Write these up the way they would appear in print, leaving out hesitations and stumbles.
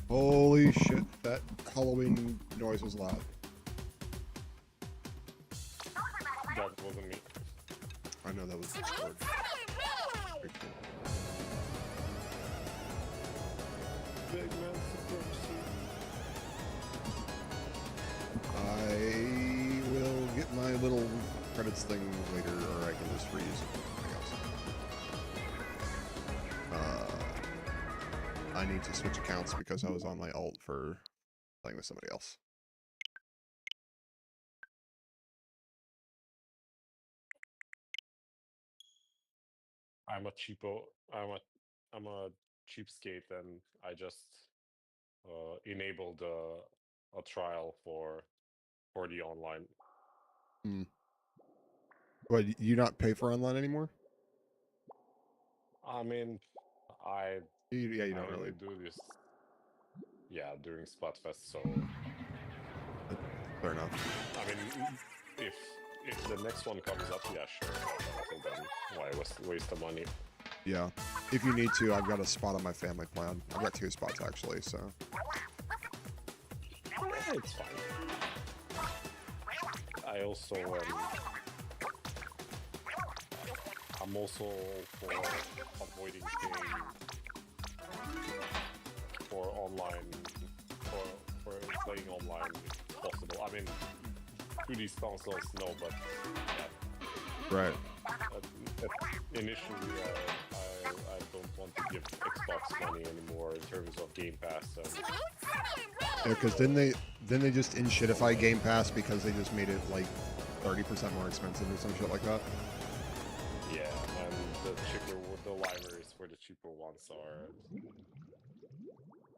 Holy shit, that Halloween noise was loud. That wasn't me. I know that was Discord. Pretty cool. Big man supremacy. I will get my little credits thing later, or I can just reuse it, I guess. I need to switch accounts because I was on my alt for playing with somebody else. I'm a cheapo. I'm a cheapskate, and I just enabled a trial for the online. What, you not pay for online anymore? I mean, I Yeah, you I don't only really. do this, yeah, during Splatfest. So Fair enough. I mean, if the next one comes up, yeah, sure. But until then, why waste the money? Yeah. If you need to, I've got a spot on my family plan. I've got 2 spots actually, so. It's fine. I also I'm also for avoiding paying for online for playing online if possible. I mean, through these consoles, no, but yeah. Right. Initially, I don't want to give Xbox money anymore in terms of Game Pass. Yeah, because didn't they just in-shitify Game Pass because they just made it like 30% more expensive or some shit like that? Yeah, and the libraries for the cheaper ones are,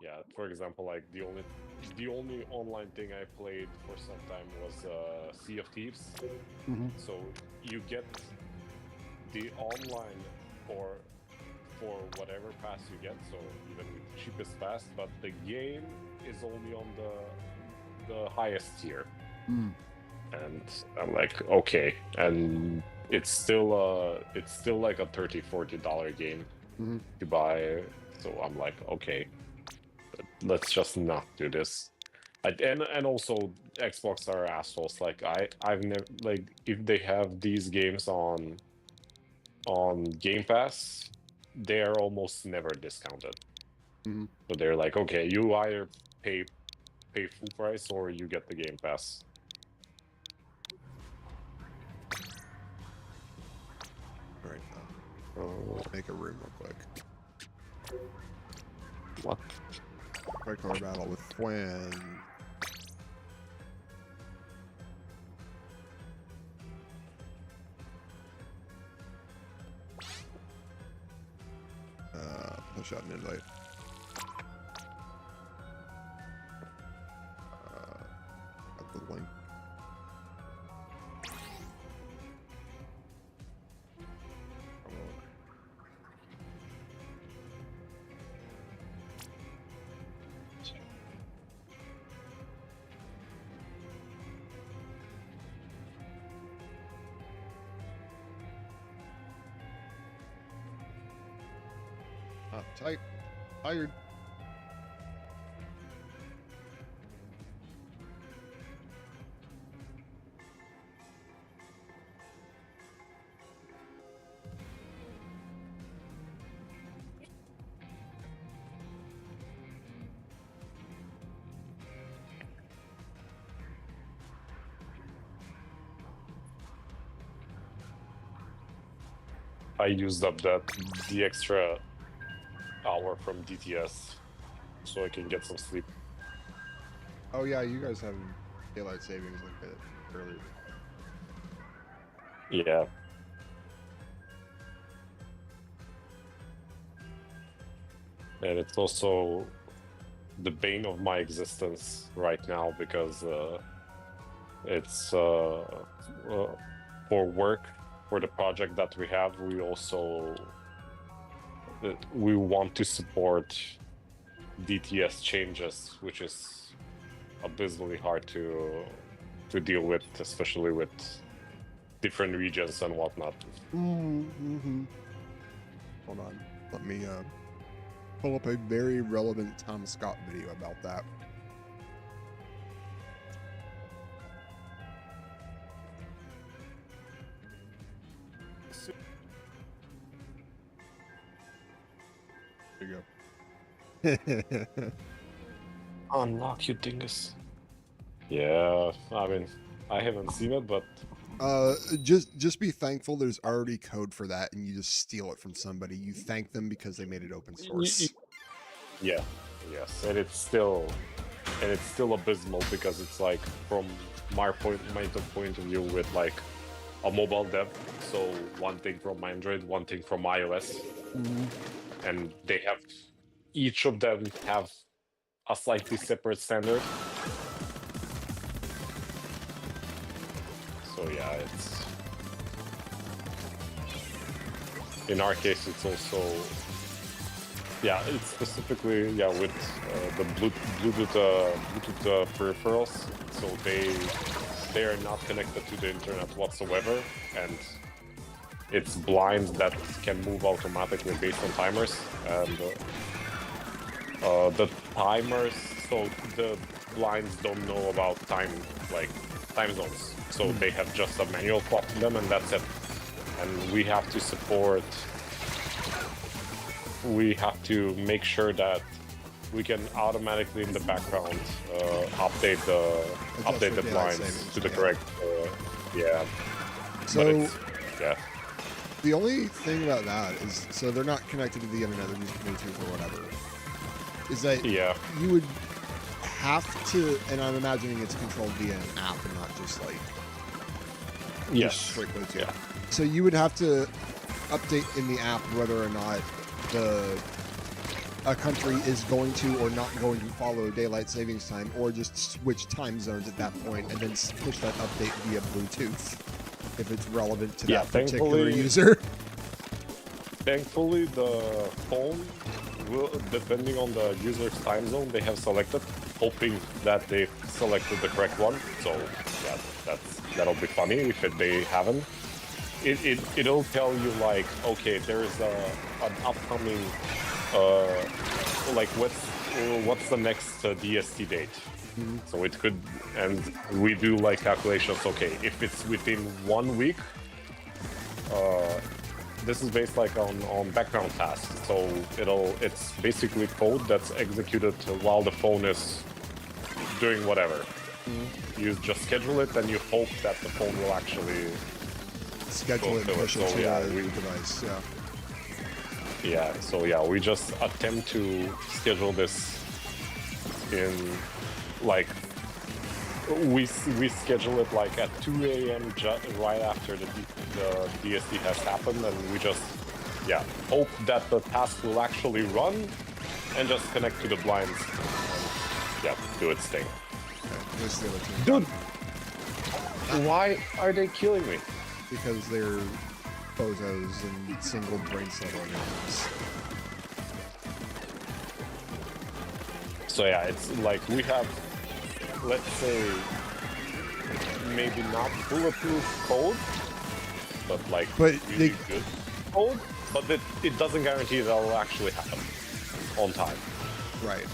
yeah. For example, like the only online thing I played for some time was Sea of Thieves. Mm-hmm. So you get the online for whatever pass you get, so even with the cheapest pass, but the game is only on the highest tier. And I'm like, okay, and it's still like a $30-40 game to buy, so I'm like, okay, let's just not do this. And also Xbox are assholes. Like I've never, like, if they have these games on Game Pass, they are almost never discounted. So they're like, okay, you either pay full price or you get the Game Pass. All right. Make a room real quick. What? Tricolor battle with Gwen. Push out an invite. Got the link. Tight. Tired. I used up the extra hour from DTS so I can get some sleep. Oh yeah, you guys have daylight savings like that earlier. Yeah. And it's also the bane of my existence right now because it's for work, for the project that we have, we also we want to support DTS changes, which is abysmally hard to deal with, especially with different regions and whatnot. Hold on. Let me pull up a very relevant Tom Scott video about that. There you go. Unlock, you dingus. Yeah, I mean, I haven't seen it, but just be thankful there's already code for that, and you just steal it from somebody. You thank them because they made it open source. yeah, yes, and it's still abysmal because it's like from my point of view with like a mobile dev. So one thing from Android, one thing from iOS, and they have each of them have a slightly separate standard. So yeah, it's in our case it's also it's specifically with the Bluetooth peripherals. So they are not connected to the internet whatsoever, and it's blinds that can move automatically based on timers, and the timers, so the blinds don't know about time zones, so they have just a manual clock in them, and that's it. And we have to make sure that we can automatically in the background update the blinds to the correct So yeah. the only thing about that is, so they're not connected to the internet, they're just Bluetooth or whatever, is that you would have to, and I'm imagining it's controlled via an app and not just like just straight Bluetooth. Yeah. So you would have to update in the app whether or not a country is going to or not going to follow daylight savings time, or just switch time zones at that point and then push that update via Bluetooth if it's relevant to that particular user. Thankfully, the phone will, depending on the user's time zone they have selected, hoping that they've selected the correct one. So yeah, that'll be funny if they haven't. It'll tell you like, okay, there's an upcoming like what's the next DST date. So it could, and we do like calculations. Okay, if it's within 1 week, this is based like on background tasks. So it's basically code that's executed while the phone is doing whatever. You just schedule it, and you hope that the phone will actually schedule it and push it to the device. So we just attempt to schedule this in like we schedule it like at 2 a.m. right after the DST has happened, and we just hope that the task will actually run and just connect to the blinds and do its thing. Okay, dude, why are they killing me? Because they're bozos and single brain cell organisms. So yeah, it's like we have, let's say, maybe not bulletproof code, but like really good code, but it doesn't guarantee that will actually happen on time. Right.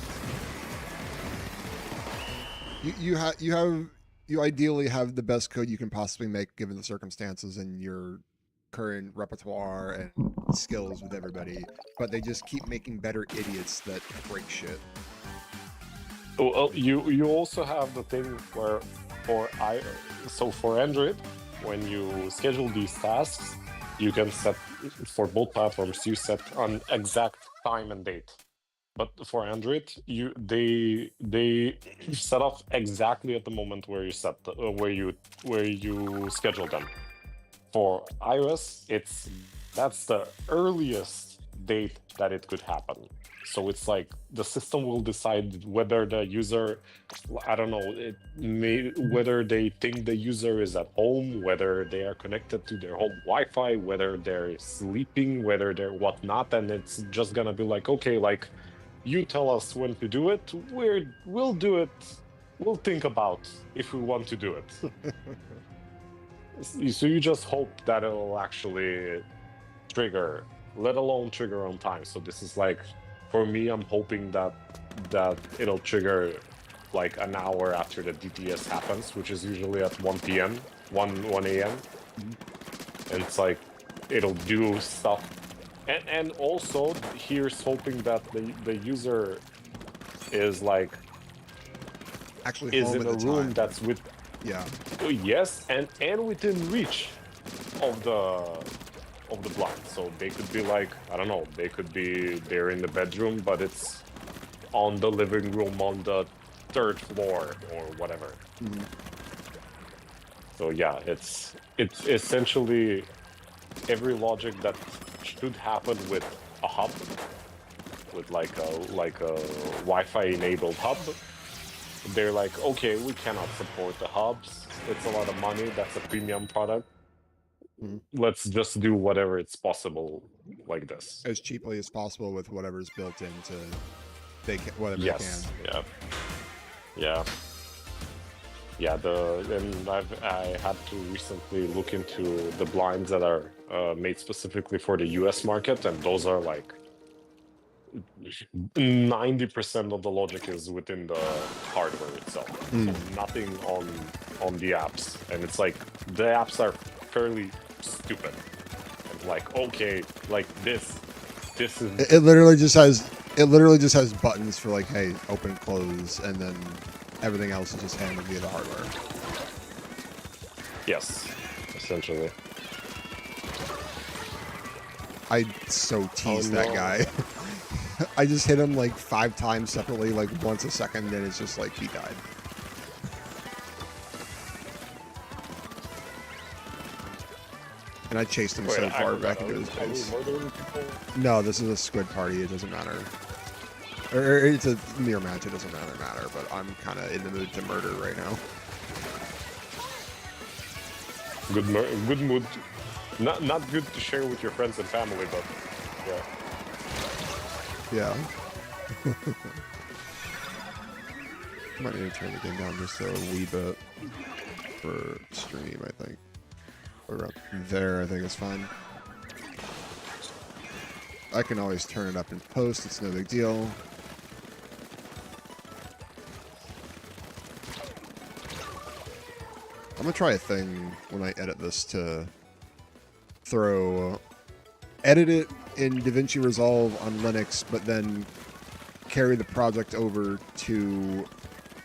You ideally have the best code you can possibly make given the circumstances and your current repertoire and skills with everybody, but they just keep making better idiots that break shit. Well, you also have the thing where for Android, when you schedule these tasks, you can set for both platforms. You set an exact time and date. But for Android, they set off exactly at the moment where you set where you schedule them. For iOS, that's the earliest date that it could happen. So it's like the system will decide whether the user, I don't know, whether they think the user is at home, whether they are connected to their home Wi-Fi, whether they're sleeping, whether they're whatnot, and it's just gonna be like, okay, like, you tell us when to do it, we'll do it, we'll think about if we want to do it. So you just hope that it'll actually trigger, let alone trigger on time. So this is like for me, I'm hoping that it'll trigger like an hour after the DTS happens, which is usually at 1 p.m., 1 a.m. And it's like it'll do stuff. And also, here's hoping that the user is like Actually, is home in at a the room time. that's with Yeah. yes, and within reach of the blind. So they could be like, I don't know, they could be they're in the bedroom, but it's on the living room on the 3rd floor or whatever. So yeah, it's essentially every logic that should happen with a hub, with like a Wi-Fi enabled hub. They're like, okay, we cannot support the hubs. It's a lot of money. That's a premium product. Let's just do whatever it's possible like this. As cheaply as possible with whatever's built into whatever they can. Yeah. Yeah. Yeah, and I had to recently look into the blinds that are made specifically for the US market, and those are like 90% of the logic is within the hardware itself. So nothing on the apps. And it's like the apps are fairly stupid. And like, okay, like this is it literally just has buttons for like, hey, open, close, and then everything else is just handled via the hardware. Yes, essentially. I so teased that guy. I just hit him like 5 times separately, like once a second, and it's just like he died. And I chased him so far back into his base. No, this is a squid party. It doesn't matter. Or it's a mirror match. It doesn't matter. But I'm kind of in the mood to murder right now. Good mood. Not good to share with your friends and family, but yeah. Yeah. Might need to turn the game down just a wee bit for stream, I think. Around there, I think it's fine. I can always turn it up in post, it's no big deal. I'm gonna try a thing when I edit this to edit it in DaVinci Resolve on Linux, but then carry the project over to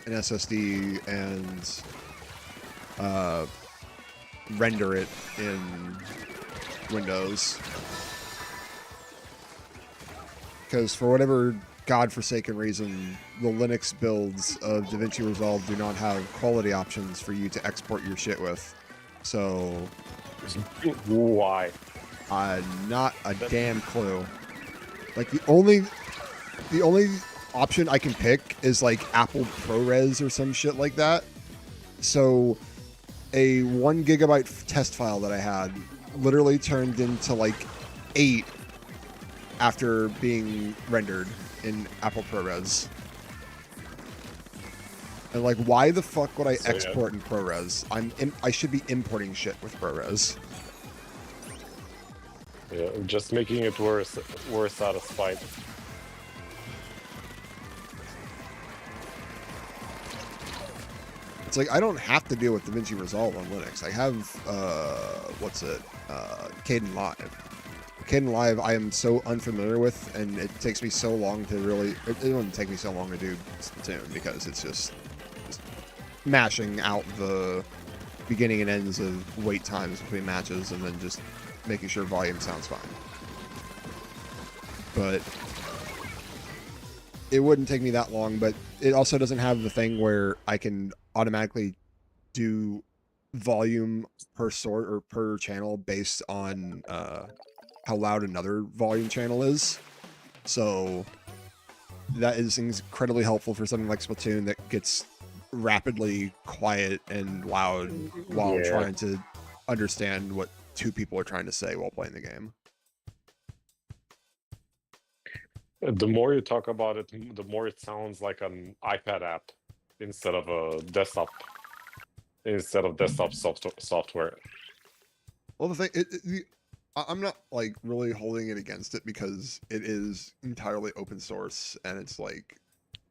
an SSD and render it in Windows. Because for whatever godforsaken reason, the Linux builds of DaVinci Resolve do not have quality options for you to export your shit with. So... Why? Not a damn clue. Like, the only option I can pick is, like, Apple ProRes or some shit like that. So... a 1 gigabyte test file that I had literally turned into like 8 after being rendered in Apple ProRes. And like, why the fuck would I export in ProRes? I should be importing shit with ProRes. Yeah, just making it worse out of spite. It's like, I don't have to deal with DaVinci Resolve on Linux. I have, Kden Live. Kden Live I am so unfamiliar with, and it takes me so long to really... It doesn't take me so long to do Splatoon, because it's just mashing out the beginning and ends of wait times between matches, and then just making sure volume sounds fine. But it wouldn't take me that long, but it also doesn't have the thing where I can automatically do volume per sort or per channel based on how loud another volume channel is. So that is incredibly helpful for something like Splatoon that gets rapidly quiet and loud while trying to understand what 2 people are trying to say while playing the game. The more you talk about it, the more it sounds like an iPad app instead of a desktop software. Well, the thing, I'm not like really holding it against it because it is entirely open source and it's like,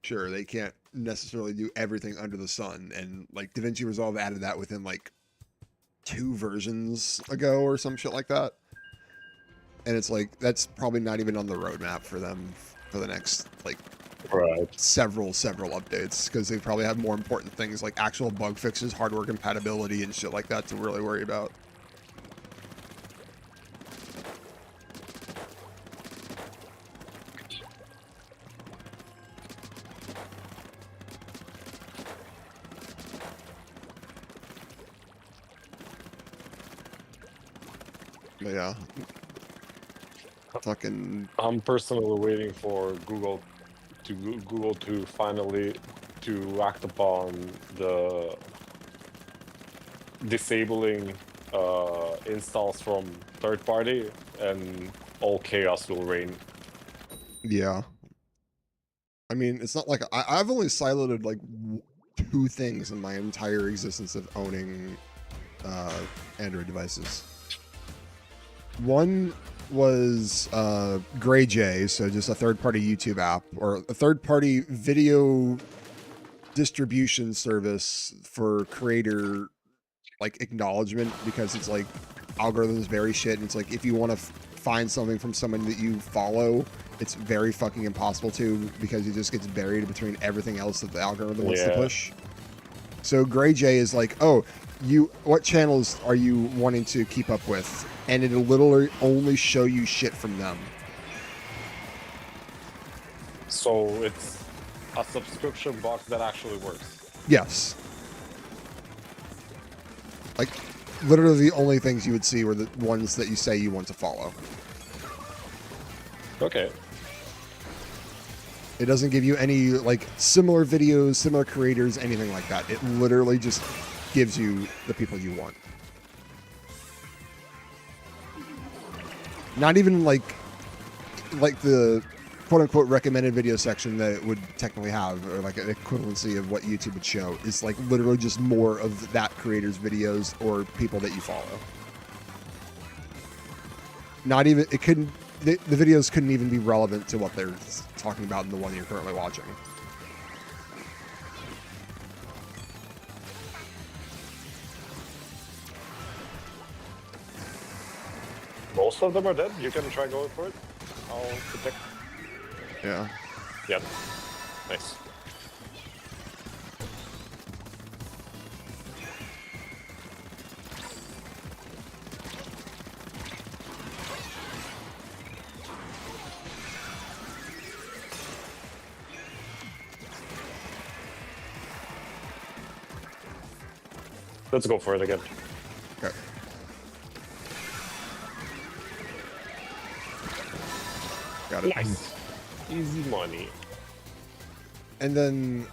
sure, they can't necessarily do everything under the sun, and like DaVinci Resolve added that within like 2 versions ago or some shit like that. And it's like that's probably not even on the roadmap for them for the next like several updates, because they probably have more important things like actual bug fixes, hardware compatibility, and shit like that to really worry about. But yeah, fucking. I'm personally waiting for Google to finally to act upon the disabling installs from third party, and all chaos will reign. Yeah. I mean, it's not like I've only siloed like 2 things in my entire existence of owning Android devices. One was GrayJ, so just a third-party YouTube app or a third-party video distribution service for creator like acknowledgement, because it's like algorithms very shit, and it's like if you want to find something from someone that you follow, it's very fucking impossible to, because it just gets buried between everything else that the algorithm wants to push. So GrayJ is like, oh, what channels are you wanting to keep up with? And it'll literally only show you shit from them. So it's a subscription box that actually works. Yes. Like, literally the only things you would see were the ones that you say you want to follow. Okay. It doesn't give you any, like, similar videos, similar creators, anything like that. It literally just gives you the people you want. Not even, like the quote-unquote recommended video section that it would technically have, or like an equivalency of what YouTube would show, is like literally just more of that creator's videos or people that you follow. Not even, it couldn't, the videos couldn't even be relevant to what they're talking about in the one you're currently watching. Most of them are dead. You can try going for it. I'll protect. Yeah. Yep. Nice. Let's go for it again. Okay. Got it. Nice. Easy money. And then,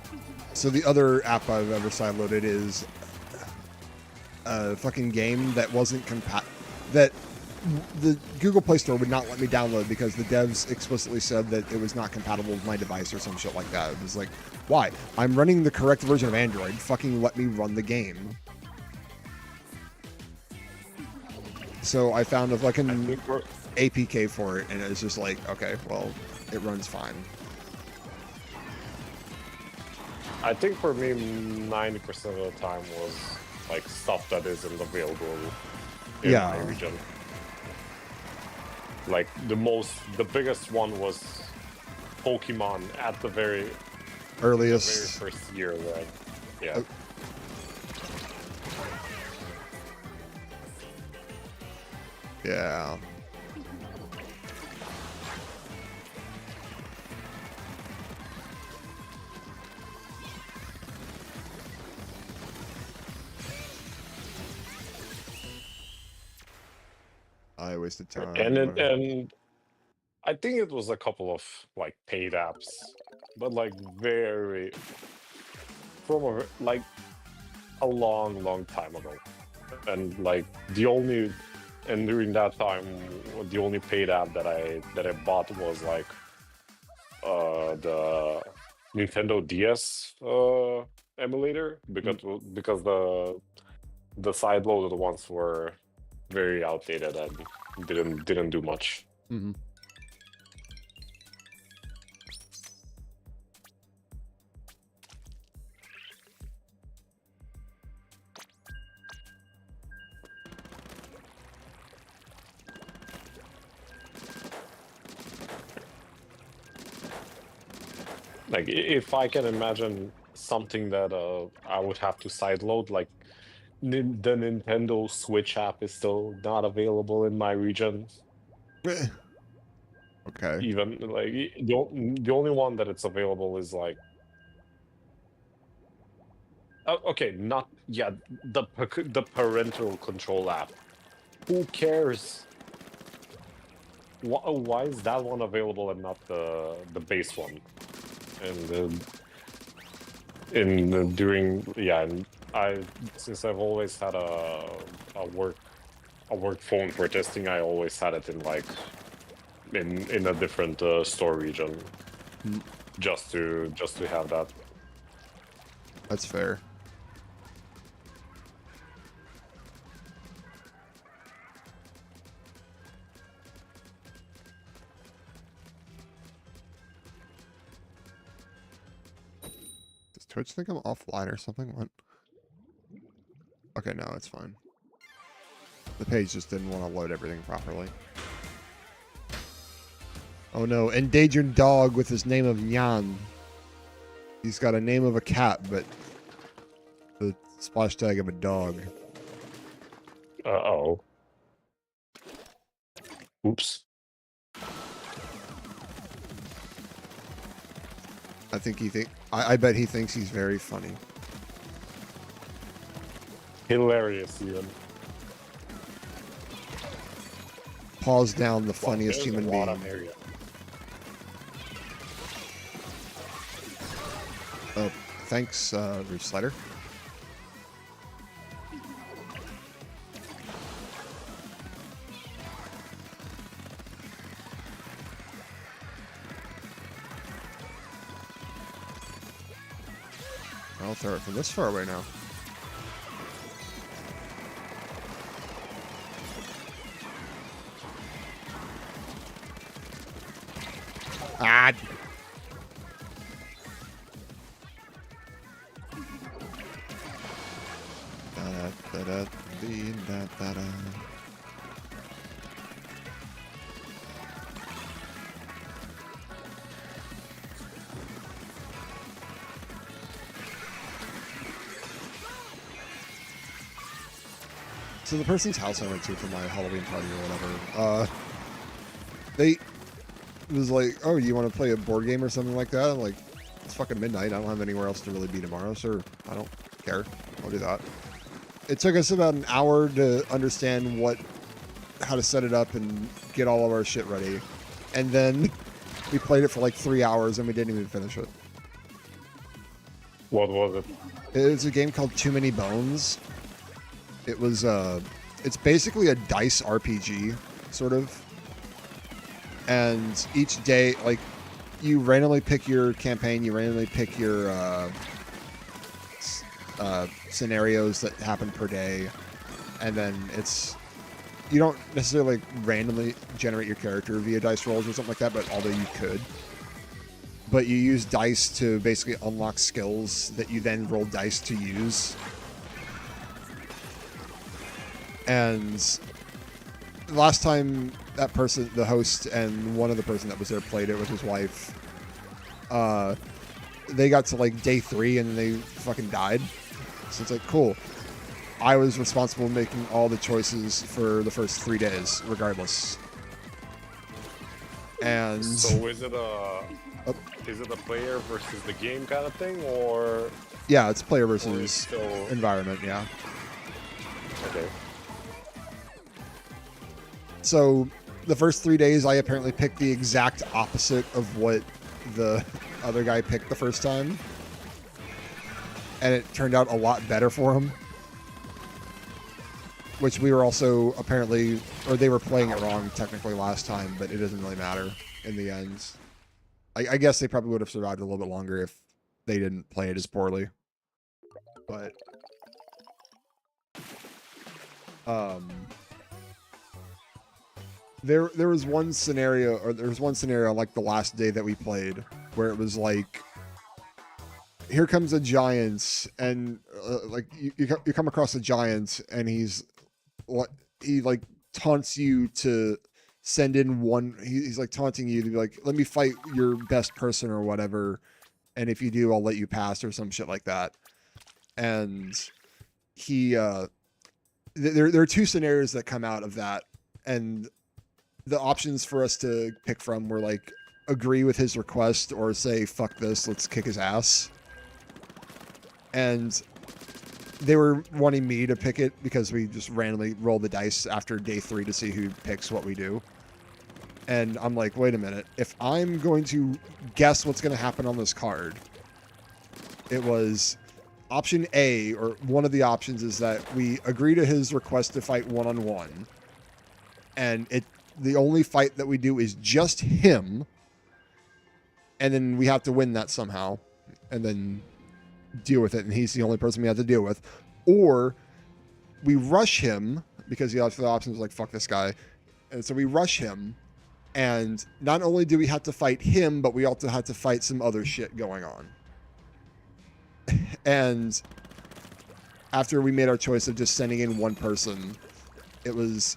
so the other app I've ever sideloaded is a fucking game that wasn't that the Google Play Store would not let me download because the devs explicitly said that it was not compatible with my device or some shit like that. It was like, why? I'm running the correct version of Android. Fucking let me run the game. So I found a fucking APK for it, and it was just like, okay, well, it runs fine. I think for me, 90% of the time was like stuff that isn't available in my region. Like the biggest one was Pokemon at the very earliest, very first year. That, yeah. Yeah. I wasted time. And I think it was a couple of like paid apps, but like very from like a long time ago, and like during that time the only paid app that I bought was like the Nintendo DS emulator, because the side loaded ones were very outdated, and didn't do much. Mm-hmm. Like, if I can imagine something that I would have to sideload, like the Nintendo Switch app is still not available in my region. Okay. Even like the only one that it's available is like, okay, not yeah, the parental control app. Who cares? Why is that one available and not the base one? And during and since I've always had a work phone for testing, I always had it in like in a different store region, just to have that. That's fair. Does Twitch think I'm offline or something? What? Okay, no, it's fine. The page just didn't want to load everything properly. Oh no, endangered dog with his name of Nyan. He's got a name of a cat, but the splash tag of a dog. Uh-oh. Oops. I think I bet he thinks he's very funny. Hilarious, even. Paws down the funniest human being. Oh, thanks, Roof Slider. I'll throw it from this far away now. Ah! Da-da-da-da-da-da. So the person's house I went to for my Halloween party or whatever, they was like, oh, you want to play a board game or something like that? I'm like, it's fucking midnight. I don't have anywhere else to really be tomorrow, so I don't care. I'll do that. It took us about an hour to understand how to set it up and get all of our shit ready. And then we played it for like 3 hours and we didn't even finish it. What was it? It was a game called Too Many Bones. It was, it's basically a dice RPG, sort of. And each day, like, you randomly pick your campaign, you randomly pick your scenarios that happen per day, and then you don't necessarily like randomly generate your character via dice rolls or something like that, but although you could. But you use dice to basically unlock skills that you then roll dice to use. And last time that person, the host, and one other person that was there played it with his wife, they got to like day 3 and they fucking died. So it's like, cool. I was responsible for making all the choices for the first 3 days, regardless. And so is it a player versus the game kind of thing, or? Yeah, it's player versus environment. Yeah. Okay. So the first 3 days, I apparently picked the exact opposite of what the other guy picked the first time. And it turned out a lot better for him. Which we were also apparently, or they were playing it wrong technically last time, but it doesn't really matter in the end. I guess they probably would have survived a little bit longer if they didn't play it as poorly. But There was one scenario, like the last day that we played, where it was like, here comes a giant, and like you come across a giant, and he like taunts you to send in one. He's like taunting you to be like, let me fight your best person or whatever, and if you do, I'll let you pass or some shit like that. And he there are two scenarios that come out of that, and the options for us to pick from were like agree with his request or say fuck this, let's kick his ass. And they were wanting me to pick it because we just randomly roll the dice after day 3 to see who picks what we do. And I'm like, wait a minute, if I'm going to guess what's going to happen on this card, it was option A, or one of the options is that we agree to his request to fight one-on-one, and the only fight that we do is just him, and then we have to win that somehow, and then deal with it, and he's the only person we have to deal with. Or we rush him, because the other option was like, fuck this guy, and so we rush him, and not only do we have to fight him, but we also have to fight some other shit going on. And after we made our choice of just sending in one person, it was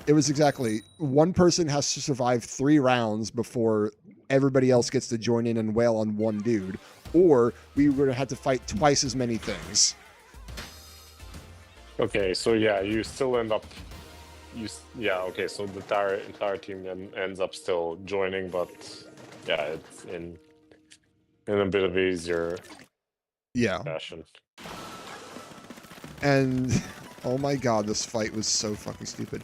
exactly one person has to survive 3 rounds before everybody else gets to join in and wail on one dude, or we were going to have to fight twice as many things. Okay, so yeah, you still end up okay, so the entire team then ends up still joining, but yeah, it's in a bit of easier fashion. And oh my god, this fight was so fucking stupid.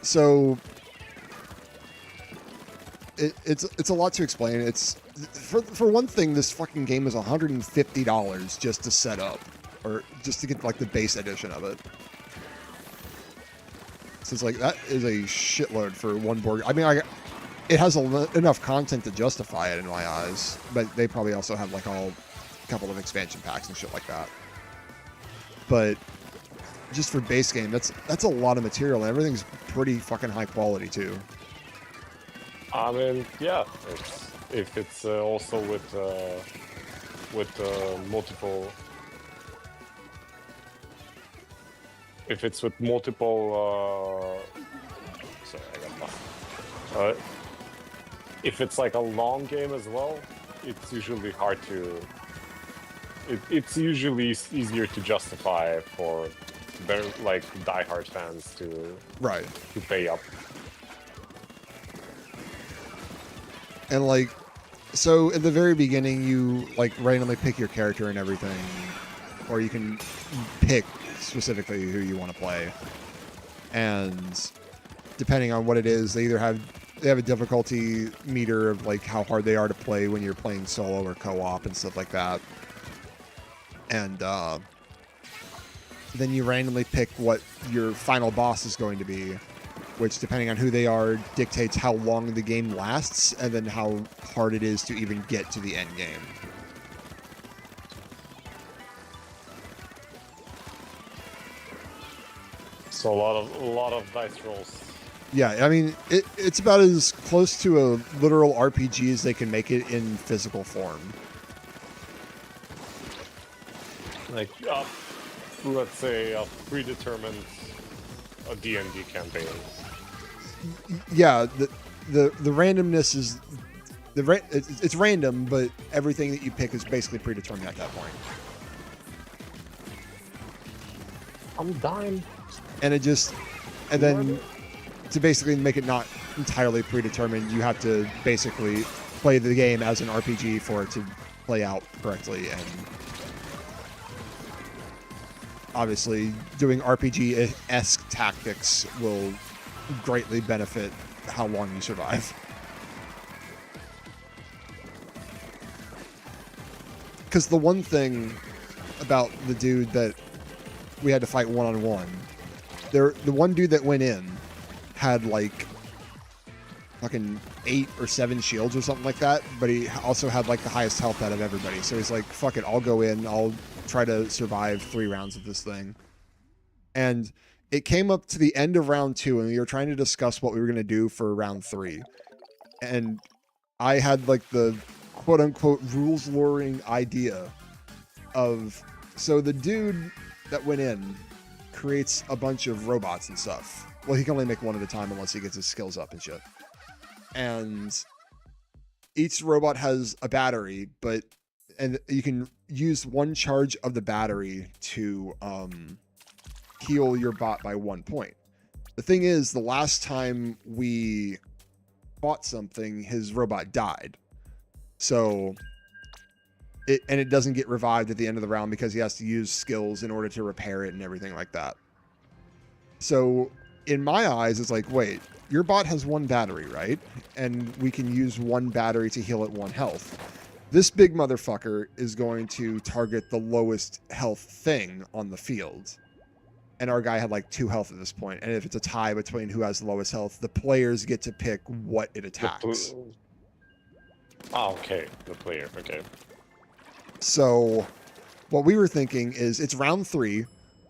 So it's a lot to explain. It's for one thing, this fucking game is $150 just to set up, or just to get like the base edition of it. So it's like, that is a shitload for one board. I mean, it has enough content to justify it in my eyes, but they probably also have like a couple of expansion packs and shit like that. But just for base game, that's a lot of material, and everything's pretty fucking high quality too. I mean, yeah, if it's also with multiple. If it's with multiple, sorry, I got lost. If it's like a long game as well, it's usually hard to. It's usually easier to justify for very like diehard fans to pay up. And like, so at the very beginning, you like randomly pick your character and everything, or you can pick specifically who you want to play, and depending on what it is, they have a difficulty meter of like how hard they are to play when you're playing solo or co-op and stuff like that. And then you randomly pick what your final boss is going to be, which, depending on who they are, dictates how long the game lasts and then how hard it is to even get to the end game. So a lot of dice rolls. Yeah, I mean, it's about as close to a literal RPG as they can make it in physical form. Like, let's say a predetermined D&D campaign. Yeah, the randomness is it's random, but everything that you pick is basically predetermined at that point. I'm dying. And then to basically make it not entirely predetermined, you have to basically play the game as an RPG for it to play out correctly. And obviously, doing RPG-esque tactics will greatly benefit how long you survive. Because the one thing about the dude that we had to fight one-on-one, the one dude that went in had like fucking 8 or 7 shields or something like that, but he also had like the highest health out of everybody. So he's like, fuck it, I'll go in, I'll try to survive 3 rounds of this thing. And it came up to the end of round 2, and we were trying to discuss what we were going to do for round 3. And I had like the quote unquote rules luring idea of, so the dude that went in creates a bunch of robots and stuff. Well, he can only make one at a time unless he gets his skills up and shit. And each robot has a battery, and you can use one charge of the battery to heal your bot by 1 point. The thing is, the last time we fought something, his robot died. So it doesn't get revived at the end of the round because he has to use skills in order to repair it and everything like that. So in my eyes, it's like, wait, your bot has 1 battery, right? And we can use 1 battery to heal at 1 health. This big motherfucker is going to target the lowest health thing on the field. And our guy had like 2 health at this point. And if it's a tie between who has the lowest health, the players get to pick what it attacks. Oh, okay. The player, okay. So what we were thinking is, it's round 3.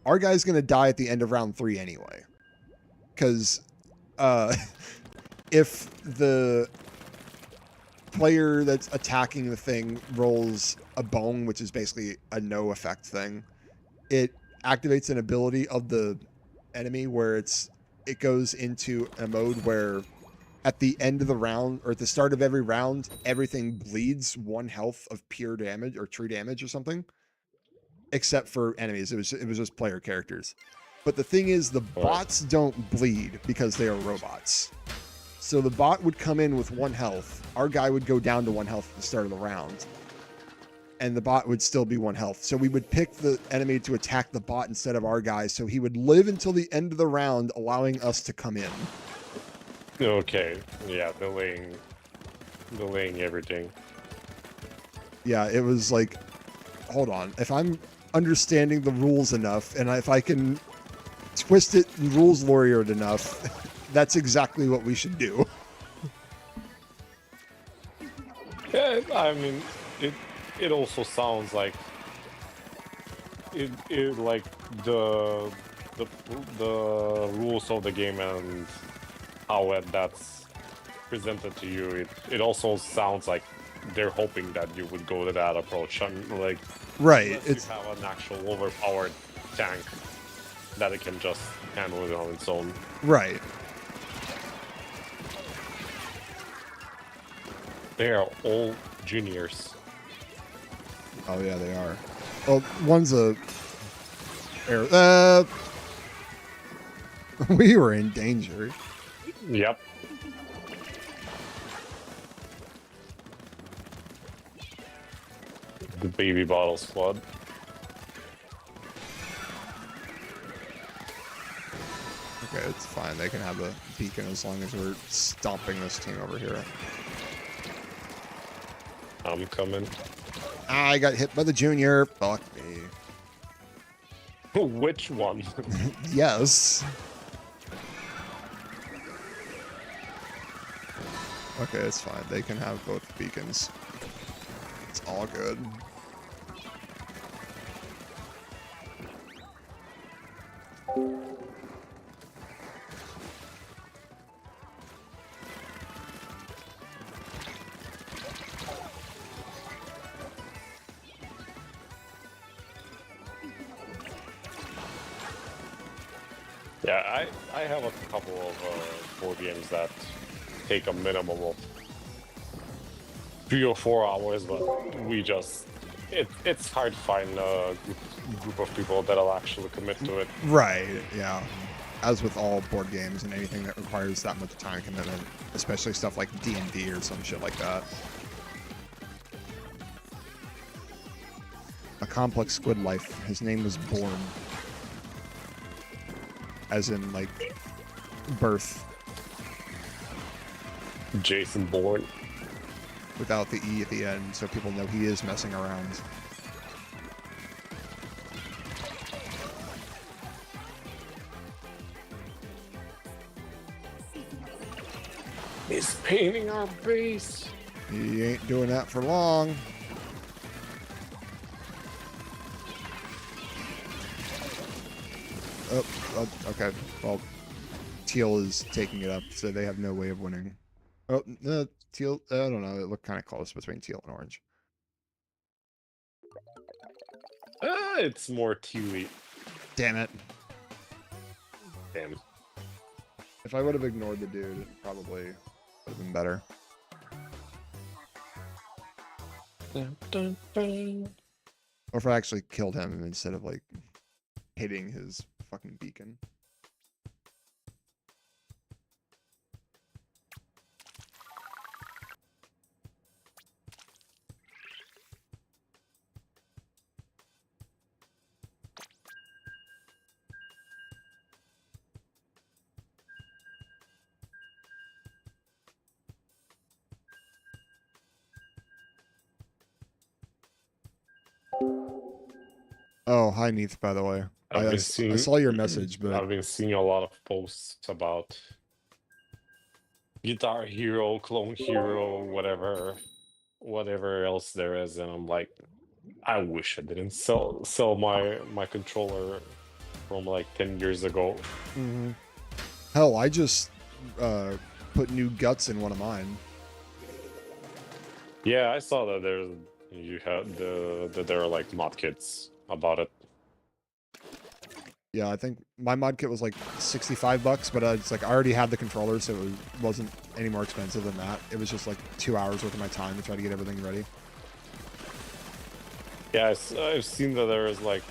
Our guy's going to die at the end of round 3 anyway. Because if the player that's attacking the thing rolls a bone, which is basically a no effect thing, it activates an ability of the enemy where it goes into a mode where at the end of the round, or at the start of every round, everything bleeds 1 health of pure damage or true damage or something, except for enemies. It was just player characters. But the thing is, the bots don't bleed because they are robots. So the bot would come in with 1 health. Our guy would go down to 1 health at the start of the round. And the bot would still be 1 health. So we would pick the enemy to attack the bot instead of our guy. So he would live until the end of the round, allowing us to come in. Okay. Yeah, delaying everything. Yeah, it was like, hold on. If I'm understanding the rules enough, and if I can twist it and rules lawyer it enough, that's exactly what we should do. Yeah, I mean, it also sounds like it like the rules of the game and how that's presented to you. It also sounds like they're hoping that you would go to that approach. I mean, like, right, it's you have an actual overpowered tank that it can just handle it on its own. Right. They are all juniors. Oh yeah, they are. Well, one's a we were in danger. Yep. The baby bottles flood. Okay, it's fine. They can have a beacon as long as we're stomping this team over here. I'm coming. I got hit by the junior. Fuck me. Which one? Yes. Okay, it's fine. They can have both beacons. It's all good. Yeah, I have a couple of board games that take a minimum of 3 or 4 hours, but we just it's hard to find a group of people that'll actually commit to it. Right, yeah. As with all board games and anything that requires that much time commitment, especially stuff like D&D or some shit like that. A complex squid life. His name was Born. As in, like, birth. Jason Bourne. Without the E at the end, so people know he is messing around. He's painting our base. He ain't doing that for long. Okay. Well, teal is taking it up, so they have no way of winning. Oh, teal. I don't know. It looked kind of close between teal and orange. It's more tealy. Damn it. Damn. If I would have ignored the dude, it probably would have been better. Or if I actually killed him instead of, like, hitting his fucking beacon. Oh, hi Neith, by the way. I saw your message, but I've been seeing a lot of posts about Guitar Hero, Clone Hero, whatever else there is, and I'm like, I wish I didn't sell my controller from like 10 years ago. Mm-hmm. Hell, I just put new guts in one of mine. Yeah, I saw that there are like mod kits about it. Yeah, I think my mod kit was like $65, but it's like I already had the controller, so it wasn't any more expensive than that. It was just like 2 hours worth of my time to try to get everything ready. Yeah, I've seen that there is like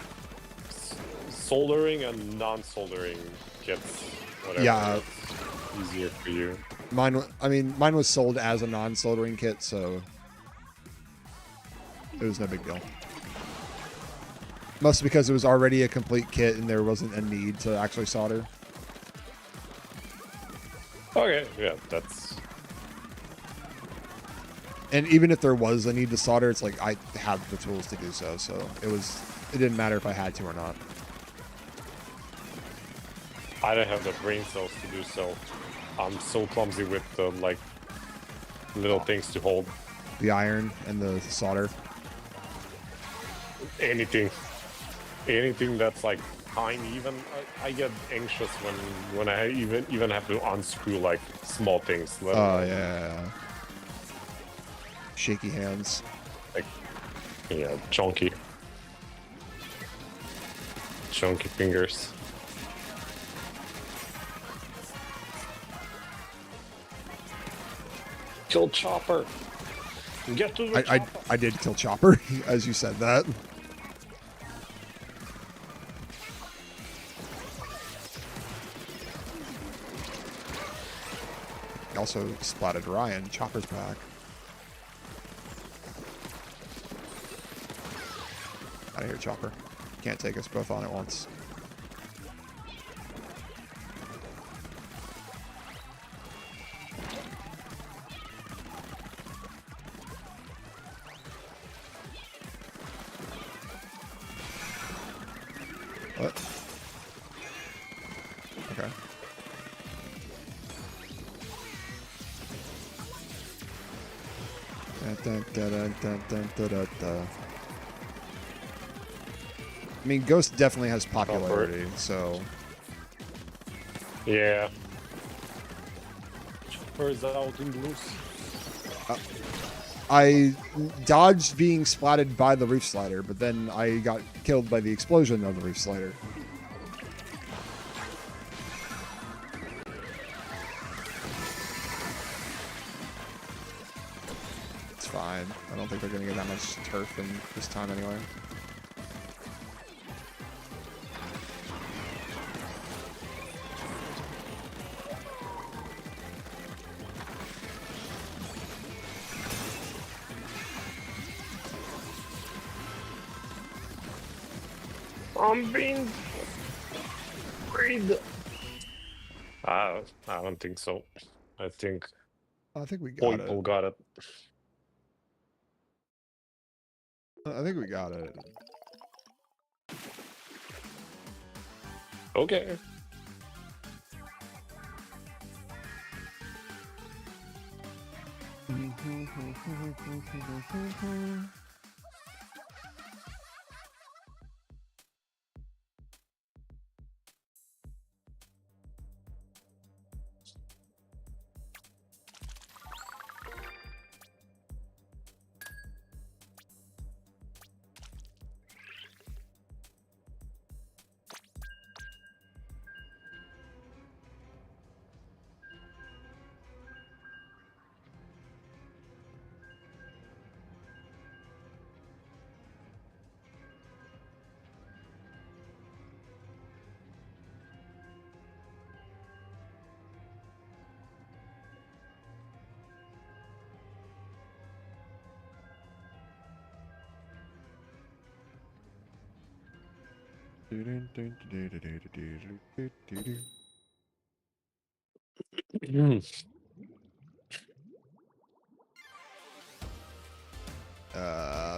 soldering and non-soldering kits. Whatever. Yeah, easier for you. Mine was sold as a non-soldering kit, so it was no big deal. Mostly because it was already a complete kit and there wasn't a need to actually solder. Okay, yeah, that's... And even if there was a need to solder, it's like I have the tools to do so, so it didn't matter if I had to or not. I don't have the brain cells to do so. I'm so clumsy with the, like, little things to hold. The iron and the solder. Anything that's like tiny, even I get anxious when I even have to unscrew like small things. Oh yeah. Shaky hands. Like, yeah, chunky fingers. Kill Chopper. Get to the Chopper. I did kill Chopper as you said that. Also splatted Ryan. Chopper's back. Out of here, Chopper. Can't take us both on at once. What? Okay. I mean, Ghost definitely has popularity, so... Yeah. Chopper's out in loose. I dodged being splatted by the Reef Slider, but then I got killed by the explosion of the Reef Slider. It's fine. I don't think they're going to get that much turf in this time anyway. I'm being freed. I don't think so. I think we got it. People got it. I think we got it. Okay.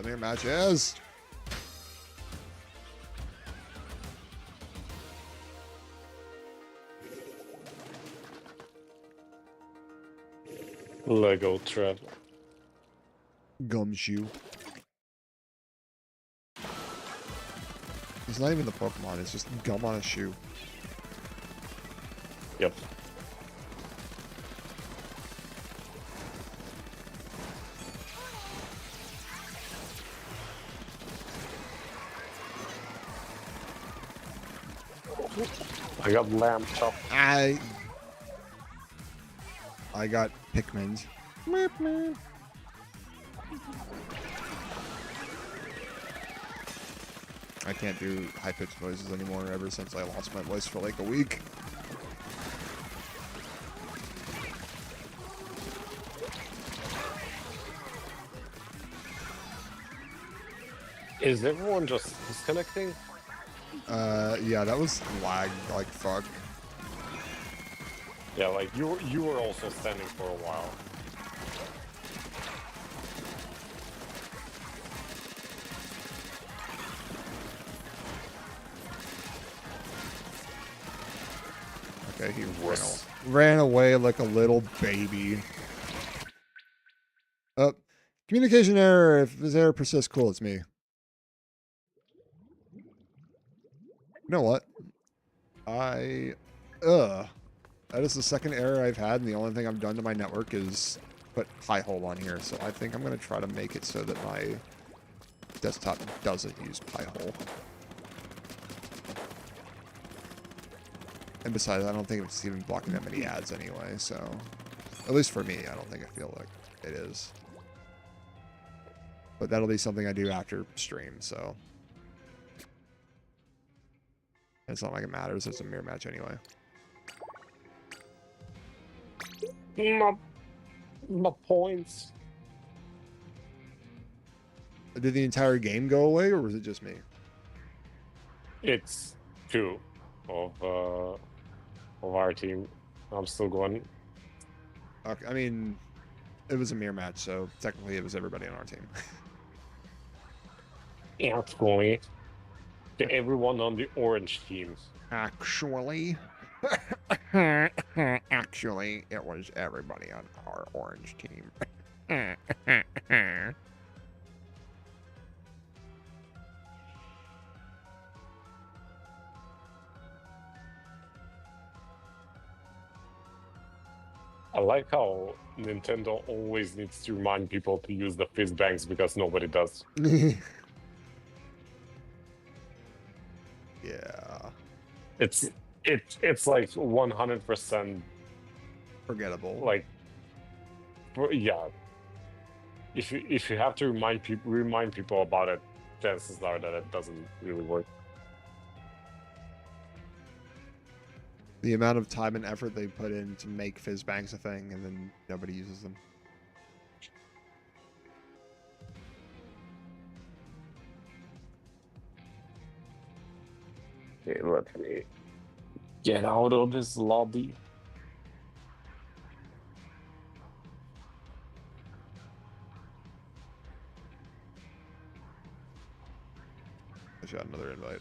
Mirror matches. Lego Trev. Gumshoe. It's not even the Pokemon, it's just gum on a shoe. Yep. I got lamb chop. I got Pikmin. I can't do high-pitched voices anymore ever since I lost my voice for like a week. Is everyone just disconnecting? Yeah, that was lagged like fuck. Yeah, like you were also standing for a while. Okay, he ran away like a little baby. Oh, communication error. If this error persists, cool, it's me. You know what? That is the second error I've had, and the only thing I've done to my network is put Pi-hole on here. So I think I'm going to try to make it so that my desktop doesn't use Pi-hole. And besides, I don't think it's even blocking that many ads anyway, so... At least for me, I don't think I feel like it is. But that'll be something I do after stream, so... It's not like it matters, it's a mirror match anyway. My points. Did the entire game go away, or was it just me? It's 2 of our team. I'm still going. Okay, I mean, it was a mirror match, so technically it was everybody on our team. Actually, to everyone on the orange team. Actually, actually, it was everybody on our orange team. I like how Nintendo always needs to remind people to use the fizz banks because nobody does. Yeah. It's like 100% Forgettable. like, yeah. If you have to remind people about it, chances are that it doesn't really work. The amount of time and effort they put in to make fizz banks a thing, and then nobody uses them. Okay, let me get out of this lobby. I shot another invite.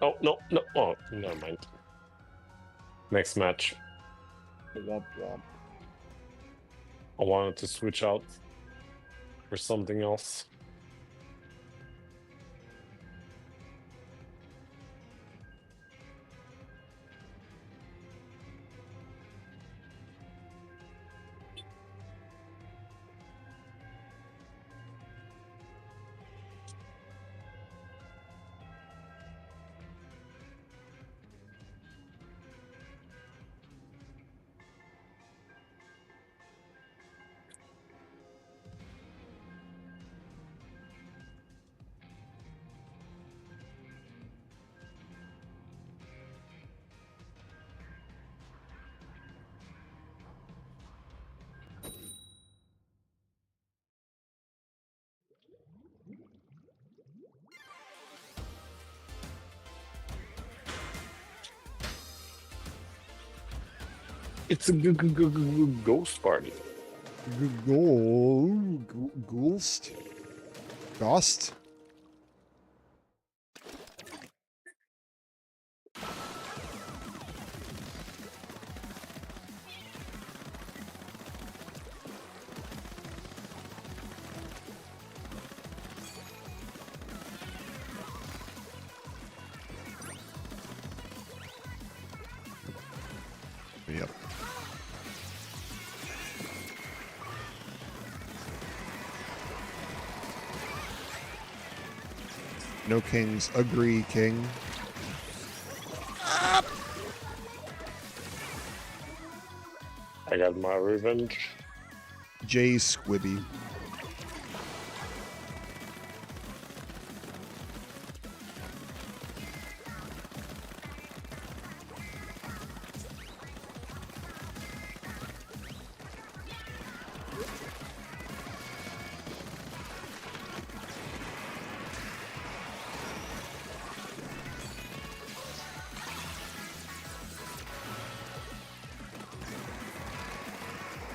Oh, no. Oh, never mind. Next match. Womp womp. I wanted to switch out for something else. It's a ghost party. Ghost? Ghost? Yep. No kings. Agree, king. I got my revenge. J Squibby.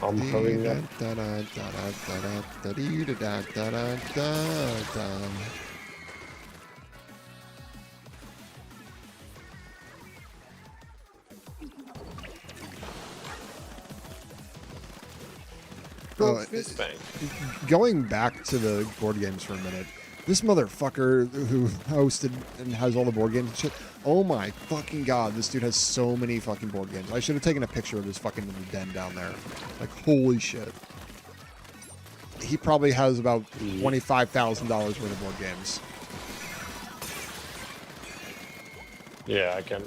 I'm having that. Going back to the board games for a minute, this motherfucker who hosted and has all the board games and shit, oh my fucking god, this dude has so many fucking board games. I should have taken a picture of his fucking little den down there. Like, holy shit. He probably has about $25,000 worth of board games. Yeah, I can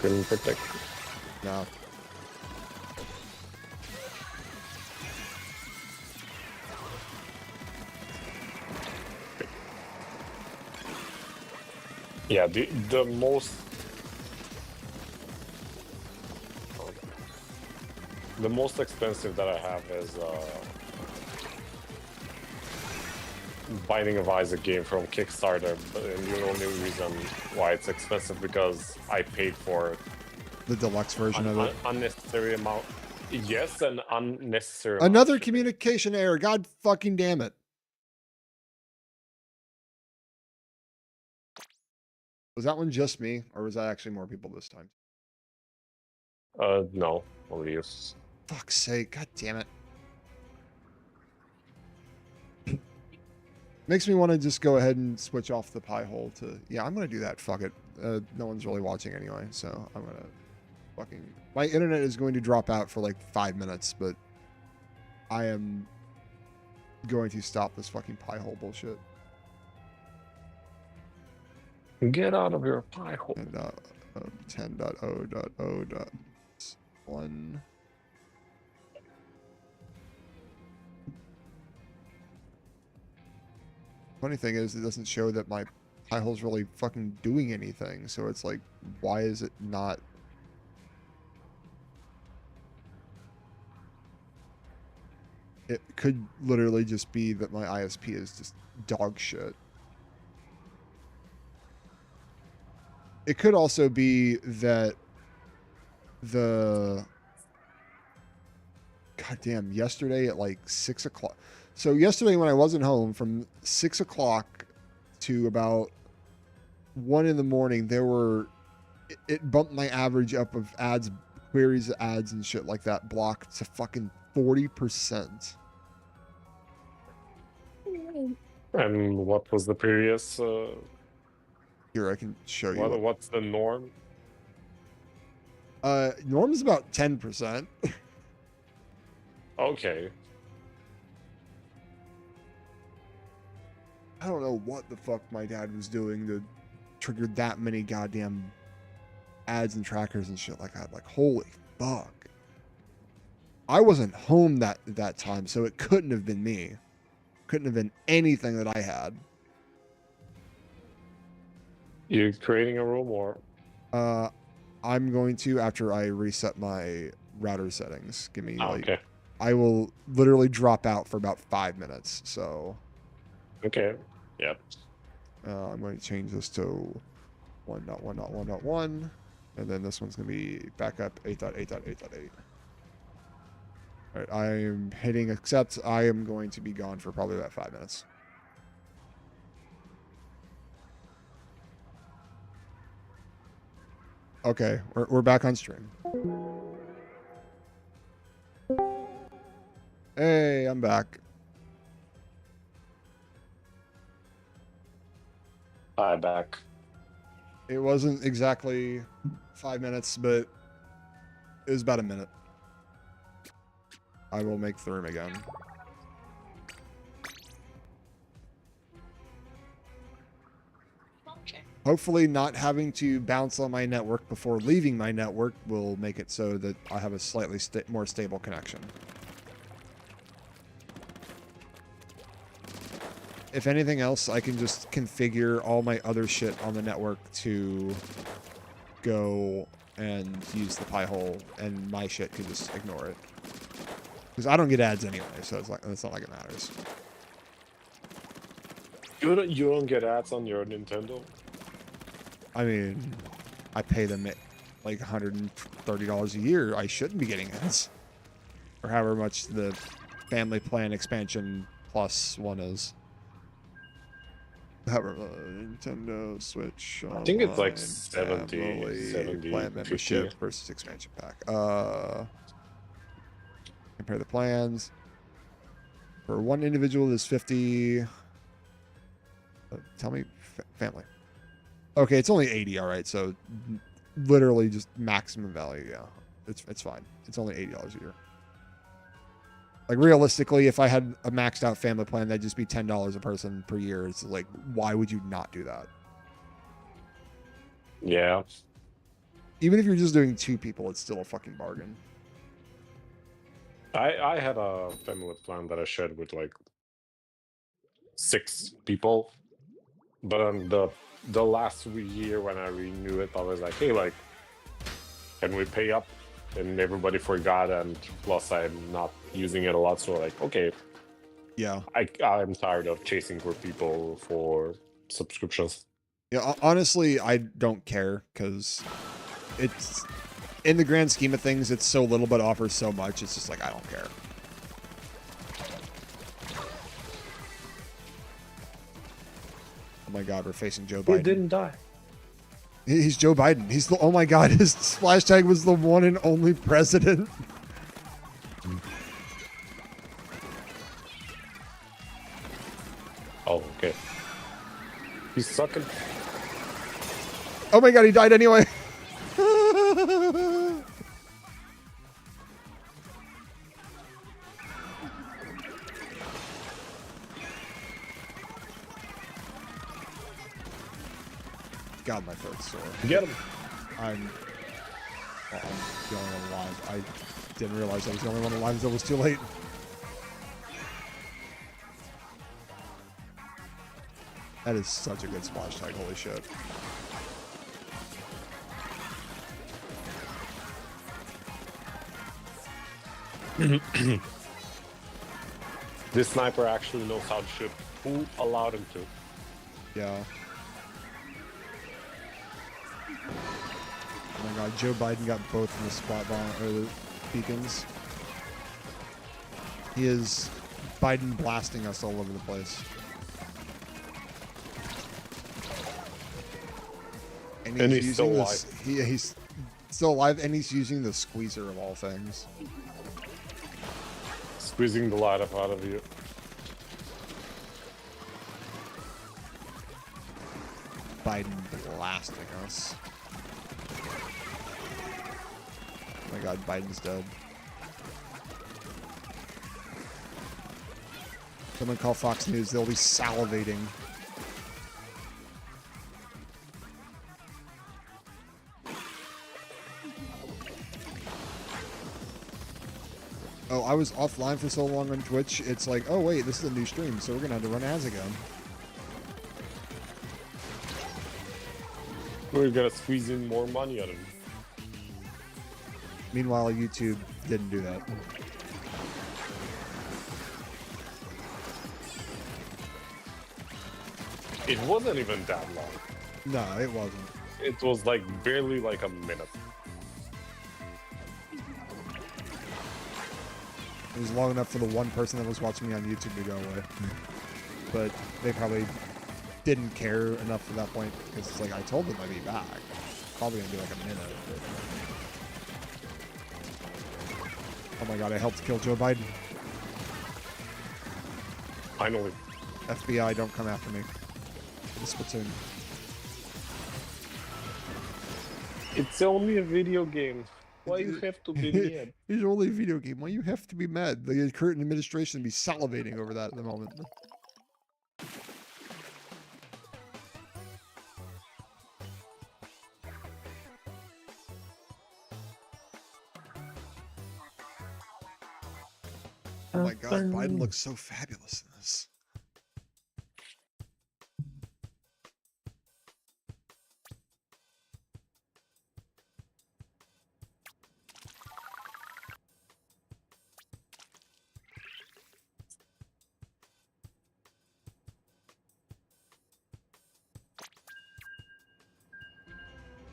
couldn't protect. No. Yeah, the most expensive that I have is Binding of Isaac game from Kickstarter, but the only reason why it's expensive because I paid for the deluxe version of it. Unnecessary amount. Yes, an unnecessary. Another communication error. God fucking damn it. Was that one just me, or was that actually more people this time? No, only you. Fuck's sake. God damn it. Makes me want to just go ahead and switch off the pie hole to... Yeah, I'm going to do that. Fuck it. No one's really watching anyway, so I'm going to fucking... My internet is going to drop out for like 5 minutes, but I am going to stop this fucking pie hole bullshit. Get out of your pie hole. And 10.0.0.1. Funny thing is, it doesn't show that my pie hole's really fucking doing anything. So it's like, why is it not? It could literally just be that my ISP is just dog shit. It could also be that the... Goddamn, yesterday at like 6 o'clock. So yesterday when I wasn't home, from 6 o'clock to about 1 in the morning, there were... It bumped my average up of ads, queries, ads, and shit like that blocked to fucking 40%. And what was the previous... Here, I can show you. What's the norm? Norm is about 10%. Okay. I don't know what the fuck my dad was doing to trigger that many goddamn ads and trackers and shit like that. Like, holy fuck. I wasn't home that time, so it couldn't have been me. Couldn't have been anything that I had. You creating a room or? I'm going to after I reset my router settings. Give me like... Okay. I will literally drop out for about 5 minutes, so... Okay. Yep. I'm going to change this to 1.1.1.1. And then this one's going to be backup 8.8.8.8. All right, I'm hitting accept. I am going to be gone for probably about 5 minutes. Okay, we're back on stream. Hey, I'm back. Hi, back. It wasn't exactly 5 minutes, but it was about a minute. I will make the room again. Okay. Hopefully not having to bounce on my network before leaving my network will make it so that I have a slightly more stable connection. If anything else, I can just configure all my other shit on the network to go and use the pie hole, and my shit can just ignore it. Because I don't get ads anyway, so it's not like it matters. You don't get ads on your Nintendo? I mean, I pay them like $130 a year. I shouldn't be getting ads. Or however much the family plan expansion plus one is. Nintendo Switch I think it's like online, 70 plan membership 50. versus expansion pack. Compare the plans. For one individual is 50. Tell me family. Okay, it's only 80, all right. So literally just maximum value, yeah. It's fine. It's only $80 a year. Like, realistically, if I had a maxed out family plan, that'd just be $10 a person per year. It's like, why would you not do that? Yeah. Even if you're just doing 2 people, it's still a fucking bargain. I had a family plan that I shared with like 6 people. But on the last year when I renewed it, I was like, hey, like, can we pay up? And everybody forgot, and plus I'm not using it a lot, so like, okay. Yeah. I'm tired of chasing for people for subscriptions. Yeah, honestly, I don't care, because it's, in the grand scheme of things, it's so little but offers so much, it's just like, I don't care. Oh my god, we're facing Joe Biden. He didn't die. He's Joe Biden. He's the, oh my god, his splash tag was the one and only president. Oh, okay. He's sucking. Oh my god, he died anyway. God, my throat's sore. Get him. I'm the only one alive. I didn't realize I was the only one alive until it was too late. That is such a good splash tag, holy shit. This sniper actually knows how to shoot. Who allowed him to? Yeah. Oh my god, Joe Biden got both in the spot bomb, or the beacons. He is Biden blasting us all over the place. And he's still using alive. He's still alive, and he's using the squeezer of all things. Squeezing the life out of you. Biden blasting us. Oh my god, Biden's dead. Someone call Fox News, they'll be salivating. Oh, I was offline for so long on Twitch, it's like, oh wait, this is a new stream, so we're gonna have to run ads again. We're gonna squeeze in more money out of him. Meanwhile, YouTube didn't do that. It wasn't even that long. No, it wasn't. It was like barely like a minute. It was long enough for the one person that was watching me on YouTube to go away. But they probably didn't care enough at that point because it's like I told them I'd be back. Probably gonna be like a minute. But... Oh my god, I helped kill Joe Biden. Finally. FBI, don't come after me. This Splatoon. It's only a video game. Why you have to be mad? It's only a video game. Why you have to be mad? The current administration be salivating over that at the moment. Oh my god, Biden looks so fabulous in this.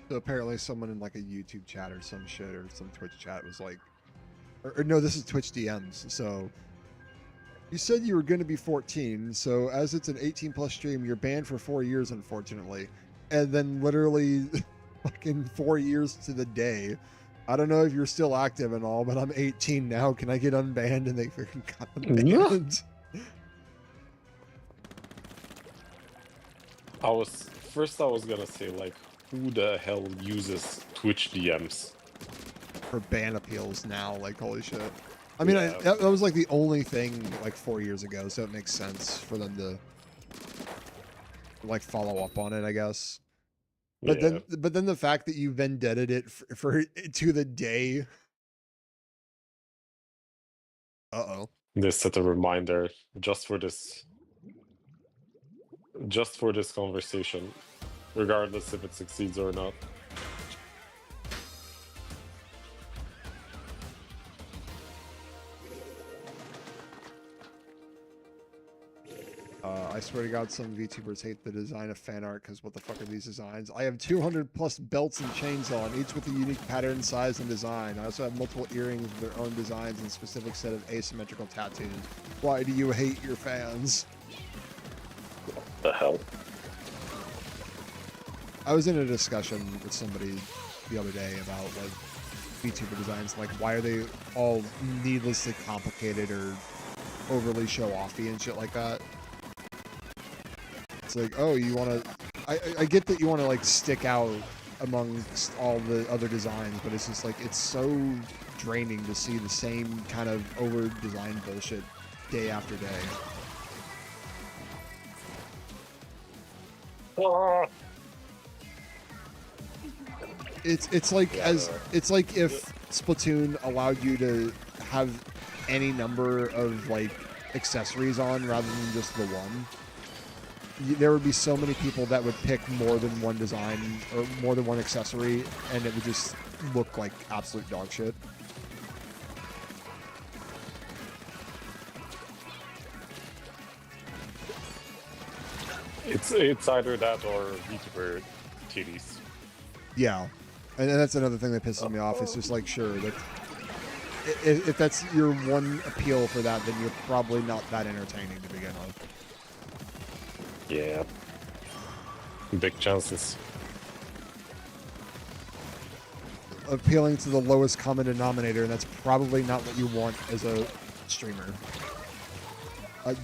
So apparently someone in like a YouTube chat or some shit or some Twitch chat was like, or no, this is Twitch DMs. So you said you were going to be 14. So as it's an 18 plus stream, you're banned for 4 years, unfortunately. And then literally fucking 4 years to the day. I don't know if you're still active and all, but I'm 18 now. Can I get unbanned? And they freaking got unbanned. I was gonna say like, who the hell uses Twitch DMs? For ban appeals now, like holy shit. I mean, yeah. That was like the only thing like 4 years ago, so it makes sense for them to like follow up on it, I guess. But yeah. then the fact that you vendetted it for to the day. They set a reminder just for this conversation, regardless if it succeeds or not. I swear to God, some VTubers hate the design of fan art because what the fuck are these designs? I have 200 plus belts and chains on, each with a unique pattern, size, and design. I also have multiple earrings with their own designs and a specific set of asymmetrical tattoos. Why do you hate your fans? What the hell? I was in a discussion with somebody the other day about like VTuber designs, like why are they all needlessly complicated or overly show-offy and shit like that. It's like, oh, you want to... I get that you want to, like, stick out amongst all the other designs, but it's just, like, it's so draining to see the same kind of over-designed bullshit day after day. It's like it's like if Splatoon allowed you to have any number of, like, accessories on rather than just the one. There would be so many people that would pick more than one design or more than one accessory, and it would just look like absolute dog shit. It's either that or VTuber titties. Yeah, and that's another thing that pisses me off. It's just like, sure, that if that's your one appeal for that, then you're probably not that entertaining to begin with. Yeah. Big chances. Appealing to the lowest common denominator, and that's probably not what you want as a streamer.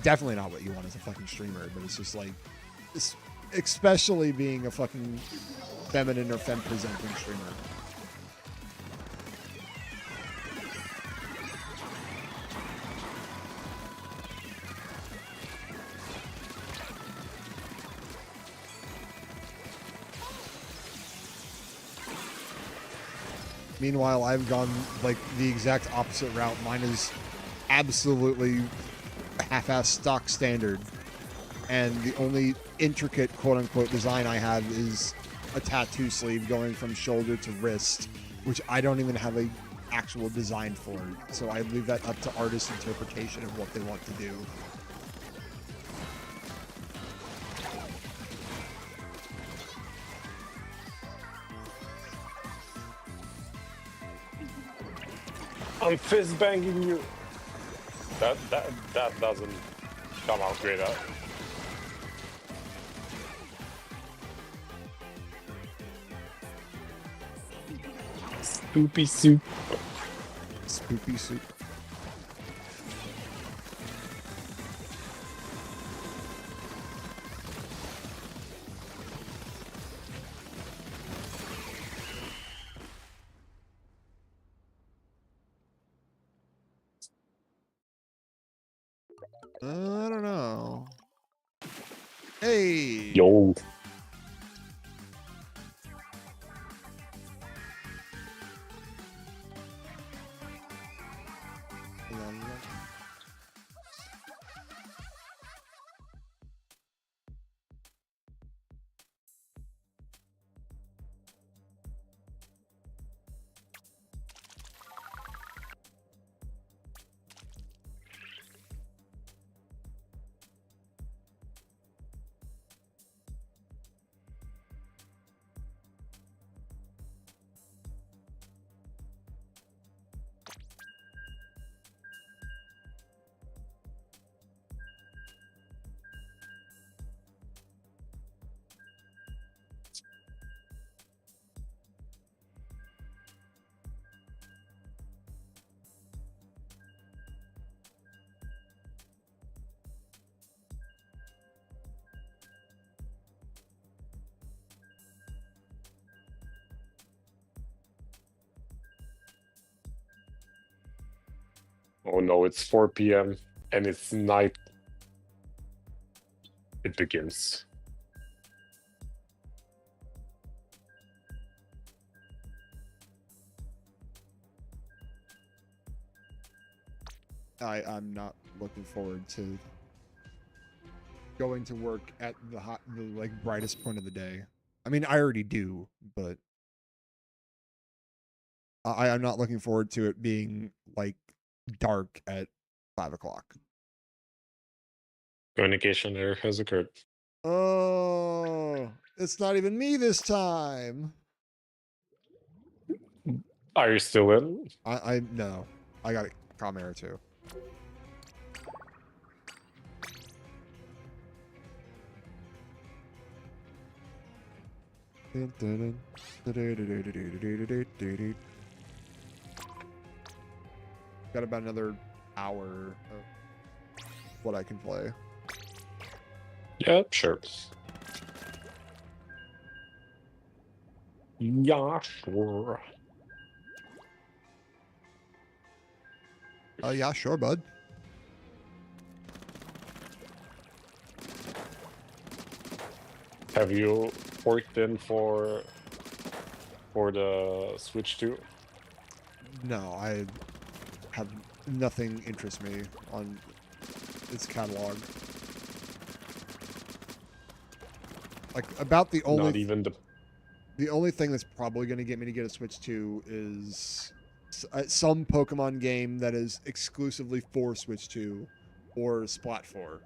Definitely not what you want as a fucking streamer, but it's just like, especially being a fucking feminine or femme-presenting streamer. Meanwhile, I've gone like the exact opposite route. Mine is absolutely half-ass stock standard. And the only intricate quote-unquote design I have is a tattoo sleeve going from shoulder to wrist, which I don't even have a actual design for. So I leave that up to artists' interpretation of what they want to do. I'm fist banging you. That doesn't come out great out. Spoopy soup. Spoopy soup. I don't know. Hey. Yo. Oh no, it's 4 p.m. and it's night. It begins. I'm not looking forward to going to work at the like brightest point of the day. I mean, I already do, but I'm not looking forward to it being like dark at 5 o'clock. Communication error has occurred. Oh, it's not even me this time. Are you still in? I no. I got a comm error too. Got about another hour of what I can play. Yeah, sure. Yeah, sure. Yeah, sure, bud. Have you worked in for the Switch 2? No, I have nothing interests me on its catalog. Like about the only Not even the only thing that's probably going to get me to get a Switch 2 is some Pokemon game that is exclusively for Switch 2 or Splat 4.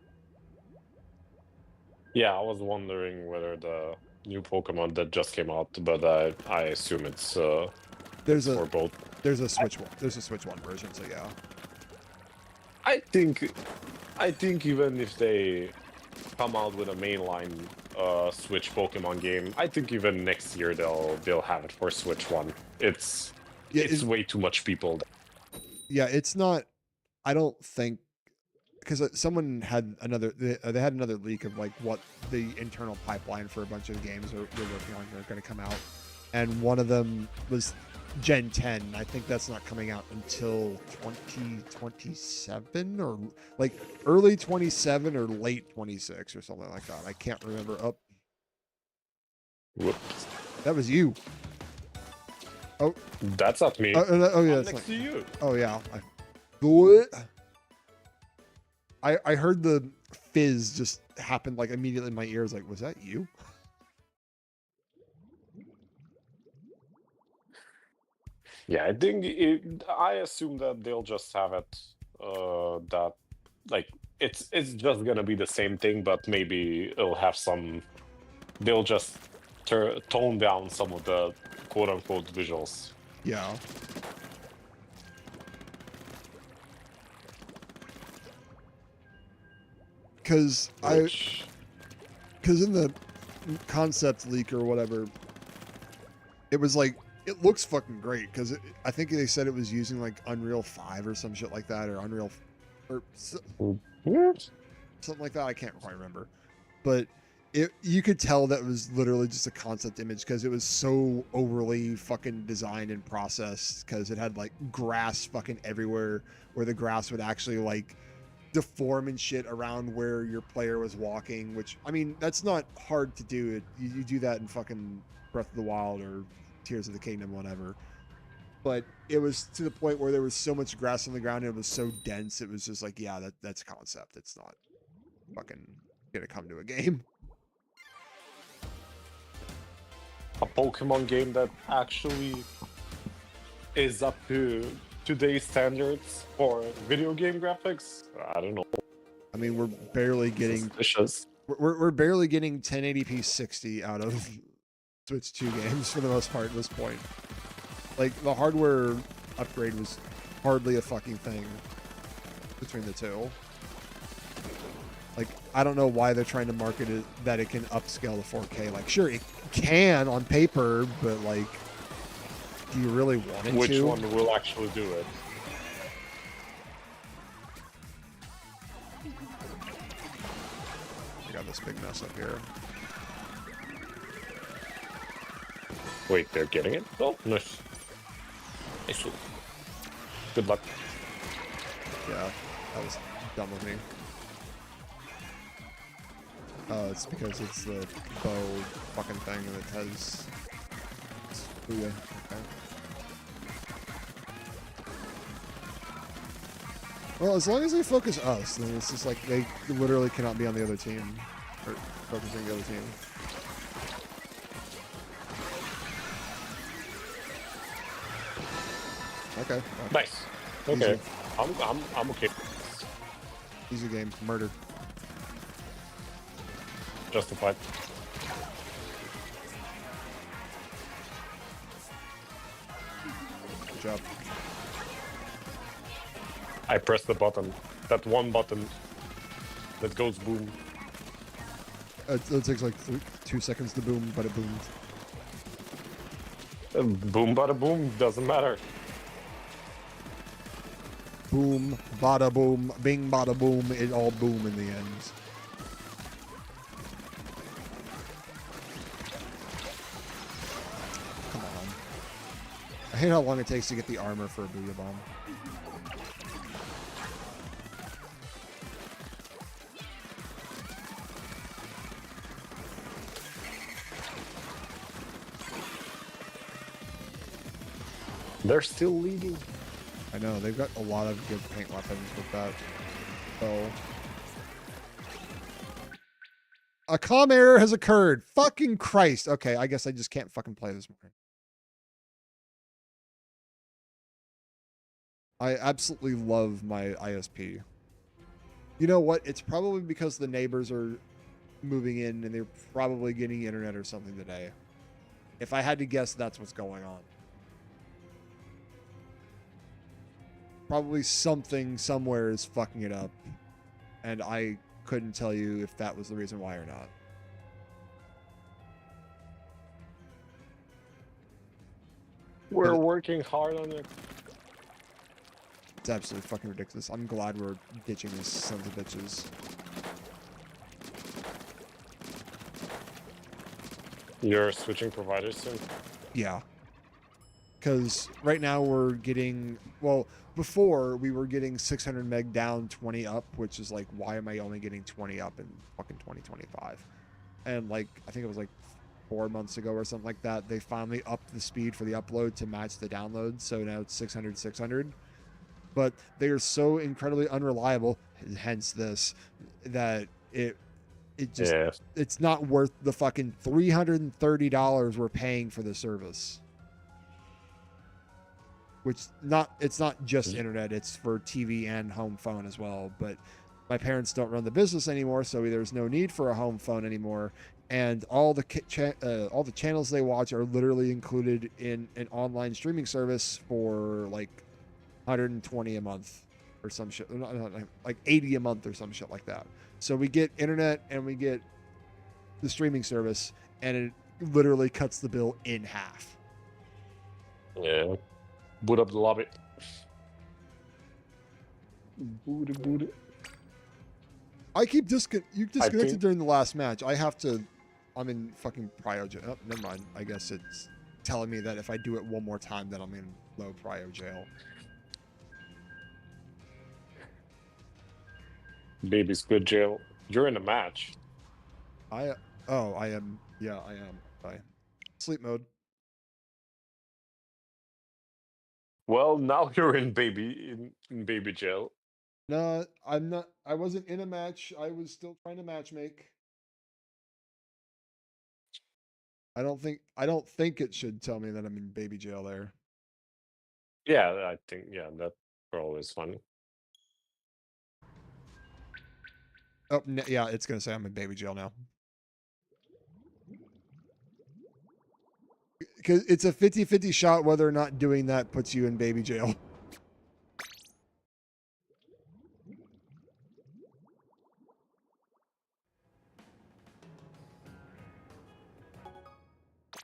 Yeah, I was wondering whether the new Pokemon that just came out, but I assume it's for both. There's a Switch one. There's a Switch 1 version, so yeah. I think even if they come out with a mainline Switch Pokemon game, I think even next year they'll have it for Switch 1. It's way too much people. Yeah, it's not. I don't think because someone had another. They had another leak of like what the internal pipeline for a bunch of games they're working on are going to come out, and one of them was Gen 10. I think that's not coming out until 2027 or like early 27 or late 26 or something like that. I can't remember. Oh, whoops! That was you. Oh, that's not me. Oh yeah, I'm next to you. Oh yeah. What? I heard the fizz just happen like immediately in my ears. Like, was that you? Yeah, I think I assume that they'll just have it that like it's just gonna be the same thing, but maybe it'll have some. They'll just tone down some of the quote unquote visuals. Yeah. because in the concept leak or whatever, it was like, it looks fucking great because I think they said it was using like Unreal 5 or some shit like that, or Unreal or something like that. I can't quite remember, but you could tell that was literally just a concept image because it was so overly fucking designed and processed, because it had like grass fucking everywhere, where the grass would actually like deform and shit around where your player was walking, which, I mean, that's not hard to do. You do that in fucking Breath of the Wild or Tears of the Kingdom, whatever. But it was to the point where there was so much grass on the ground and it was so dense, it was just like, yeah, that's a concept. It's not fucking gonna come to a game. A Pokemon game that actually is up to today's standards for video game graphics? I don't know. I mean, we're barely getting we're barely getting 1080p 60 out of Switch 2 games for the most part at this point. Like, the hardware upgrade was hardly a fucking thing between the two. Like, I don't know why they're trying to market it that it can upscale to 4K. Like, sure, it can on paper, but like, do you really want it to? Which one will actually do it? I got this big mess up here. Wait, they're getting it? Oh, nice. Nice. Good luck. Yeah, that was dumb of me. Oh, it's because it's the bow fucking thing that has... Ooh, yeah. Okay. Well, as long as they focus us, then it's just like they literally cannot be on the other team. Or focusing the other team. Okay. Well, Nice. Okay. Easy. I'm okay. Easy game. Murder. Justified. Good job. I pressed the button. That one button that goes boom. It takes like 2 seconds to boom, but it boomed. Boom bada boom, doesn't matter. Boom, bada boom, bing bada boom, it all boom in the end. Come on. I hate how long it takes to get the armor for a Booyah Bomb. They're still leading. I know, they've got a lot of good paint weapons with that bow. A comm error has occurred. Fucking Christ. Okay, I guess I just can't fucking play this morning. I absolutely love my ISP. You know what? It's probably because the neighbors are moving in and they're probably getting internet or something today. If I had to guess, that's what's going on. Probably something somewhere is fucking it up, and I couldn't tell you if that was the reason why or not. We're working hard on it. It's absolutely fucking ridiculous. I'm glad we're ditching these sons of bitches. You're switching providers soon? Yeah. Because right now we're getting, well, before we were getting 600 meg down, 20 up, which is like, why am I only getting 20 up in fucking 2025? And like, I think it was like 4 months ago or something like that, they finally upped the speed for the upload to match the download. So now it's 600, 600. But they are so incredibly unreliable, hence this, that it just, it's not worth the fucking $330 we're paying for the service. Which it's not just internet, it's for TV and home phone as well. But my parents don't run the business anymore, so there's no need for a home phone anymore. And all the channels they watch are literally included in an online streaming service for like 120 a month or some shit, like 80 a month or some shit like that. So we get internet and we get the streaming service, and it literally cuts the bill in half. Yeah. Boot up the lobby. Boot it. I keep you disconnected during the last match. I have to. I'm in fucking prio jail. Oh, never mind. I guess it's telling me that if I do it one more time, then I'm in low prio jail. Baby Squid Jail. You're in a match. I am. Yeah, I am. Bye. Sleep mode. Well, now you're in baby jail. No, I'm not. I wasn't in a match. I was still trying to matchmake. I don't think it should tell me that I'm in baby jail there. Yeah, I think that probably is fun. Oh, yeah, it's gonna say I'm in baby jail now. Because it's a 50-50 shot whether or not doing that puts you in baby jail.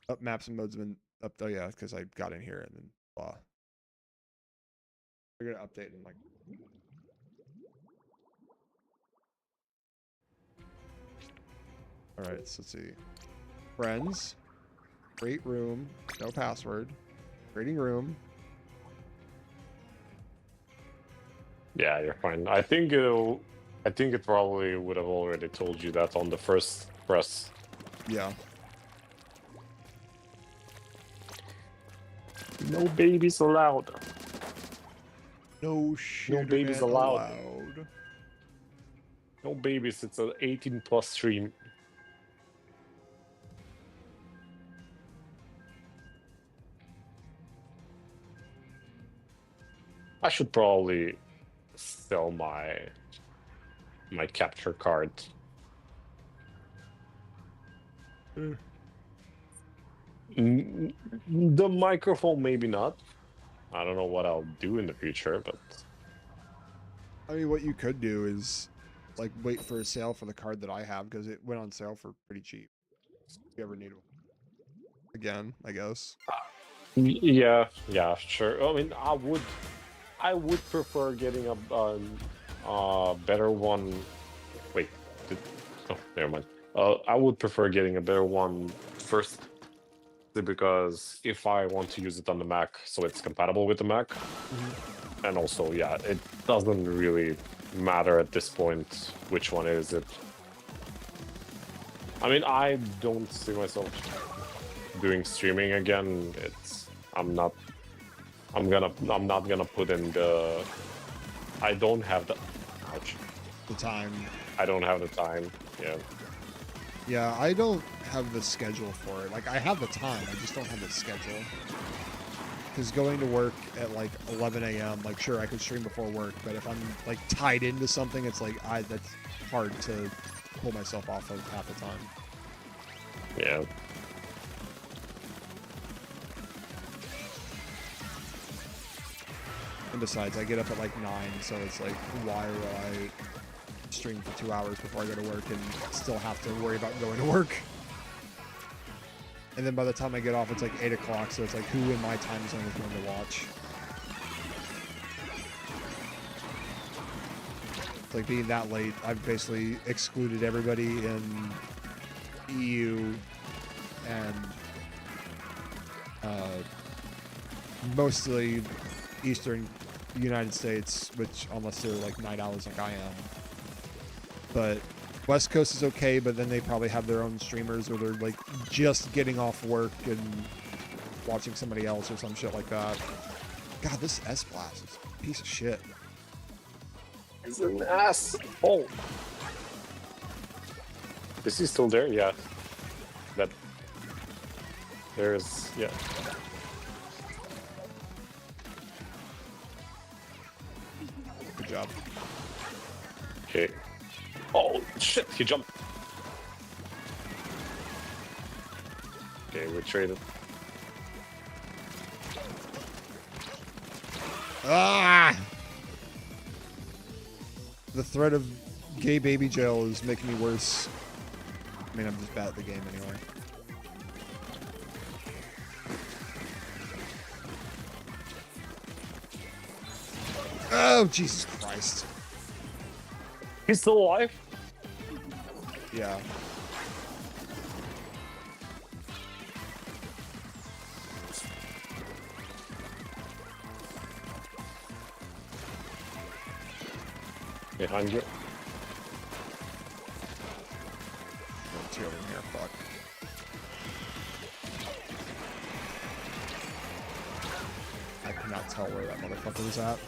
Up maps and modes have been up. Oh yeah, because I got in here and then blah. We're gonna update in like. All right, so let's see. Friends, create room, no password, creating room. Yeah, you're fine. I think it probably would have already told you that on the first press. Yeah. No babies allowed. No shit. No babies allowed. No babies. It's an 18+ stream. I should probably sell my capture card. The microphone, maybe not. I don't know what I'll do in the future, but I mean, what you could do is like wait for a sale for the card that I have because it went on sale for pretty cheap. If you ever need it again, I guess. Yeah, sure. I mean, I would prefer getting a better one. Wait, oh, never mind. I would prefer getting a better one first, because if I want to use it on the Mac, so it's compatible with the Mac, and also, yeah, it doesn't really matter at this point which one is it. I mean, I don't see myself doing streaming again. I'm not gonna put in the. I don't have the. Ouch. The time. I don't have the time. Yeah. Yeah, I don't have the schedule for it. Like, I have the time, I just don't have the schedule. Because going to work at like 11 a.m., like, sure, I could stream before work, but if I'm like tied into something, it's like that's hard to pull myself off of half the time. Yeah. And besides, I get up at like 9, so it's like, why will I stream for 2 hours before I go to work and still have to worry about going to work? And then by the time I get off, it's like 8 o'clock, so it's like, who in my time zone is going to watch? It's like being that late, I've basically excluded everybody in EU and mostly Eastern United States, which unless they're like night owls like I am. But West Coast is okay, but then they probably have their own streamers, or they're like just getting off work and watching somebody else or some shit like that. God, this S-Blast is a piece of shit. It's an ass. Oh. Is he still there? Yeah. That. There's, yeah. Good job. Okay. Oh, shit, he jumped. Okay, we traded. Ah! The threat of gay baby jail is making me worse. I mean, I'm just bad at the game anyway. Oh, Jesus Christ. He's still alive? Yeah. Behind you. Two over here, fuck. I cannot tell where that motherfucker was at.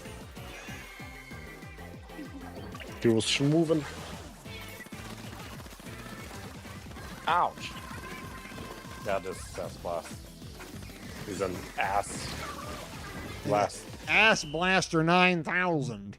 He was moving. Ouch. Yeah, this blast. He's an ass blast. Ass Blaster 9000.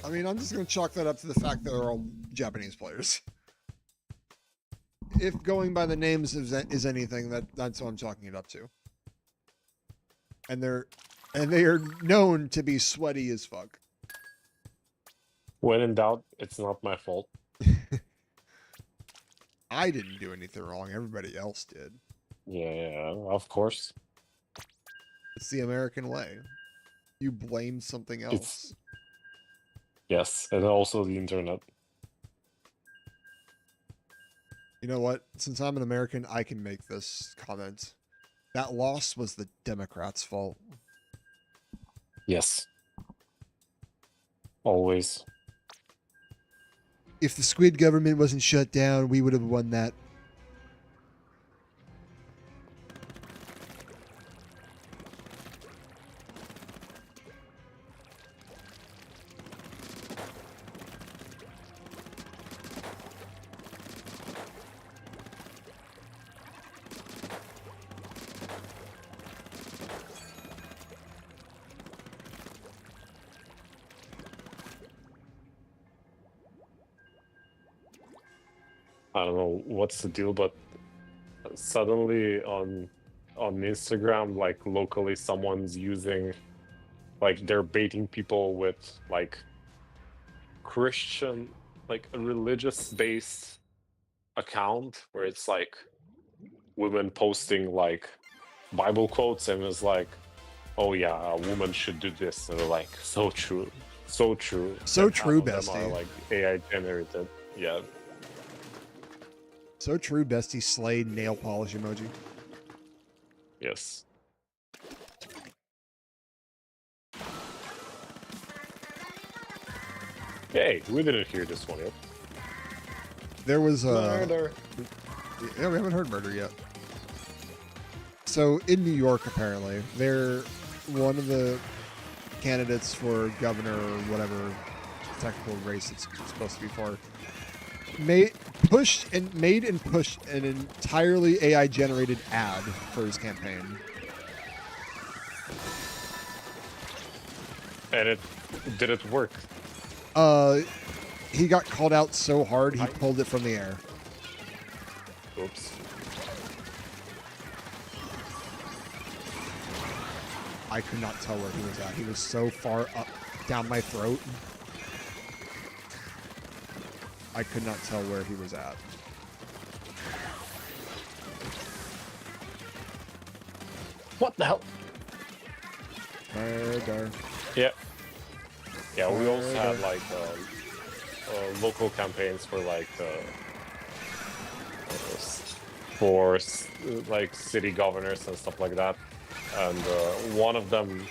I mean, I'm just going to chalk that up to the fact that they're all Japanese players. If going by the names is anything, that's what I'm chalking it up to. And they are known to be sweaty as fuck. When in doubt, it's not my fault. I didn't do anything wrong. Everybody else did. Yeah, of course. It's the American way. You blame something else. Yes, and also the internet. You know what? Since I'm an American, I can make this comment. That loss was the Democrats' fault. Yes. Always. If the Squid government wasn't shut down, we would have won that. I don't know what's the deal, but suddenly on Instagram, like locally, someone's using, like they're baiting people with like Christian, like a religious-based account where it's like women posting like Bible quotes and it's like, oh yeah, a woman should do this, and they're like, so true, so true. So true, Half of them bestie. are like AI generated, yeah. So true, bestie. Slade nail polish emoji. Yes. Hey, we didn't hear this one yet. There was Murder. Yeah, we haven't heard murder yet. So in New York, apparently, they're one of the candidates for governor or whatever technical race it's supposed to be for. Made and pushed an entirely AI generated ad for his campaign. And did it work? He got called out so hard he pulled it from the air. Oops. I could not tell where he was at. He was so far up down my throat. I could not tell where he was at. What the hell? Murder. Yeah. Yeah, we also have like local campaigns for like like city governors and stuff like that. And one of them,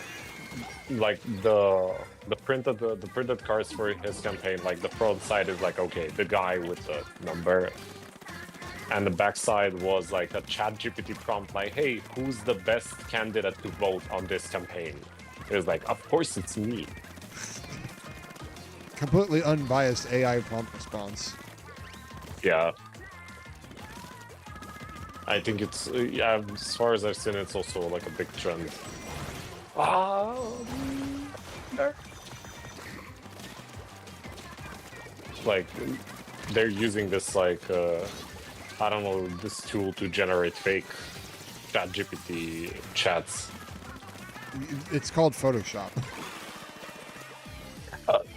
like the printed cards for his campaign, like the front side is like, okay, the guy with the number, and the back side was like a ChatGPT prompt, like, hey, who's the best candidate to vote on this campaign? It was like, of course it's me. Completely unbiased AI prompt response. Yeah. I think it's, yeah, as far as I've seen, it's also like a big trend. like they're using this like I don't know, this tool to generate fake ChatGPT chats. It's called Photoshop.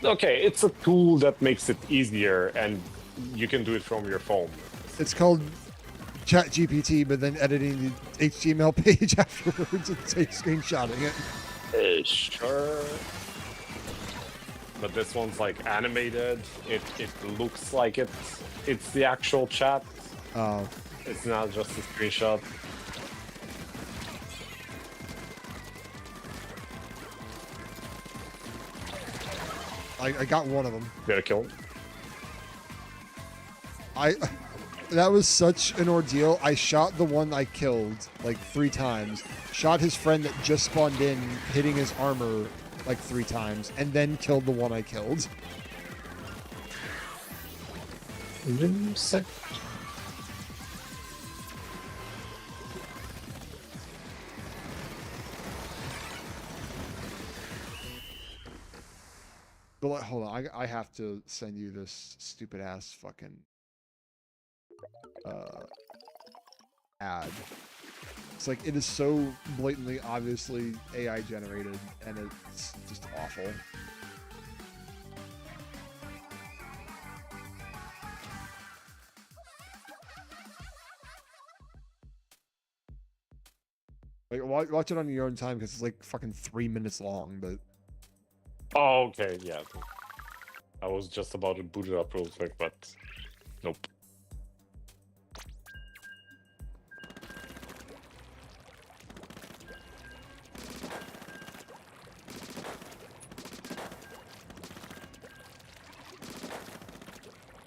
Okay, it's a tool that makes it easier, and you can do it from your phone. It's called ChatGPT, but then editing the HTML page afterwards and screenshotting it. Sure. But this one's like animated. It looks like it's the actual chat. Oh. It's not just a screenshot. I got one of them. You gotta kill him. That was such an ordeal. I shot the one I killed like 3 times. Shot his friend that just spawned in, hitting his armor like 3 times, and then killed the one I killed. But hold on, I have to send you this stupid ass fucking ad. It's like, it is so blatantly, obviously AI generated, and it's just awful. Like, watch it on your own time because it's like fucking 3 minutes long, but. Oh, okay, yeah. I was just about to boot it up real quick, but nope.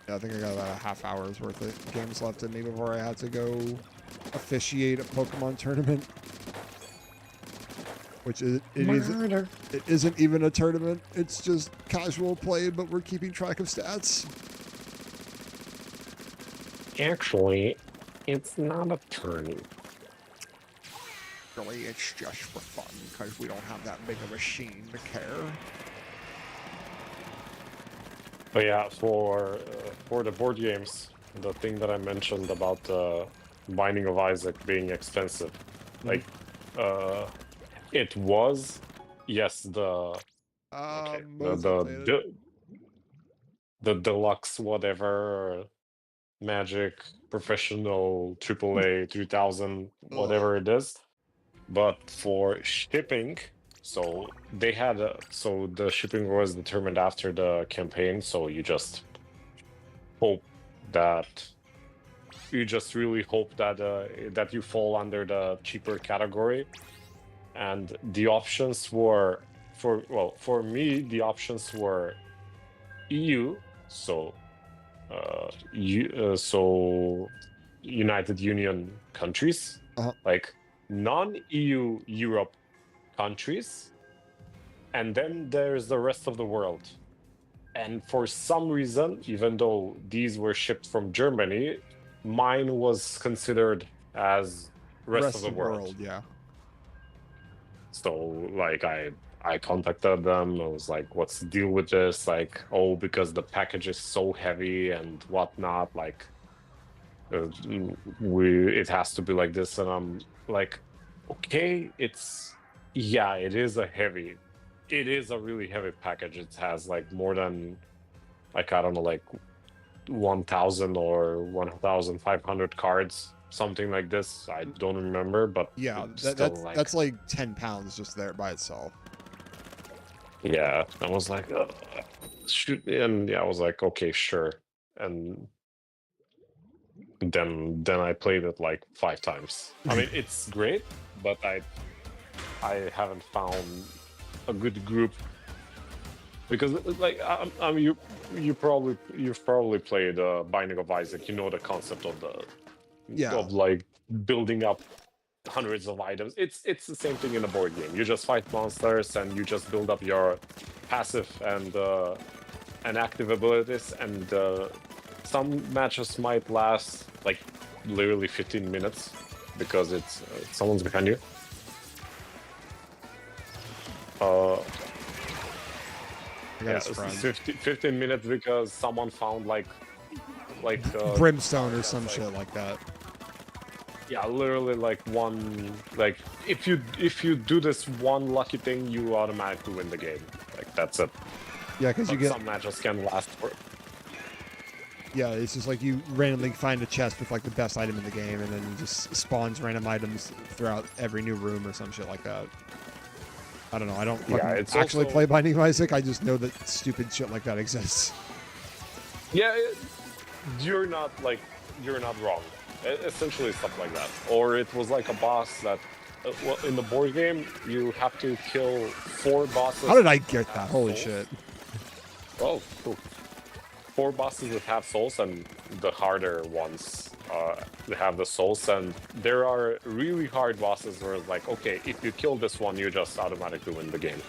Yeah, I think I got about a half hour's worth of games left in me before I had to go officiate a Pokemon tournament. Which it isn't even a tournament. It's just casual play, but we're keeping track of stats. Actually, it's not a tournament. Really, it's just for fun, because we don't have that big of a machine to care. But yeah, for the board games, the thing that I mentioned about Binding of Isaac being expensive, like, it was, yes, the deluxe whatever, Magic Professional AAA 3000 whatever it is, but for shipping, so they had so the shipping was determined after the campaign, so you just hope that really hope that that you fall under the cheaper category. And the options were for me the options were EU, so so United Union countries, like non-EU Europe countries, and then there's the rest of the world. And for some reason, even though these were shipped from Germany, mine was considered as rest of the world. Yeah. So like I contacted them. I was like, "What's the deal with this?" Like, "Oh, because the package is so heavy and whatnot. Like, it has to be like this." And I'm like, "Okay, it is a really heavy package. It has like more than, like, I don't know, like 1,000 or 1,500 cards." Something like this. I don't remember, but yeah, that's like 10 pounds just there by itself. Yeah, I was like, shoot, and yeah, I was like, okay, sure. And then I played it like 5 times. I mean, it's great, but I haven't found a good group, because like you've probably played Binding of Isaac. You know the concept of of like building up hundreds of items. It's the same thing in a board game. You just fight monsters and you just build up your passive and active abilities, and some matches might last like literally 15 minutes because it's someone's behind you. Yeah, 15 minutes because someone found like brimstone or some shit like that. Yeah, literally like one, like if you do this one lucky thing, you automatically win the game. Like that's it. Yeah, because you get some matches can last for. Yeah, it's just like you randomly find a chest with like the best item in the game, and then you just spawns random items throughout every new room or some shit like that. I don't know. I don't actually play Binding of Isaac. I just know that stupid shit like that exists. Yeah, you're not wrong. Essentially stuff like that. Or it was like a boss that, well, in the board game, you have to kill 4 bosses. How did I get that? Holy shit. Oh, cool. 4 bosses that have souls, and the harder ones they have the souls. And there are really hard bosses where it's like, okay, if you kill this one, you just automatically win the game.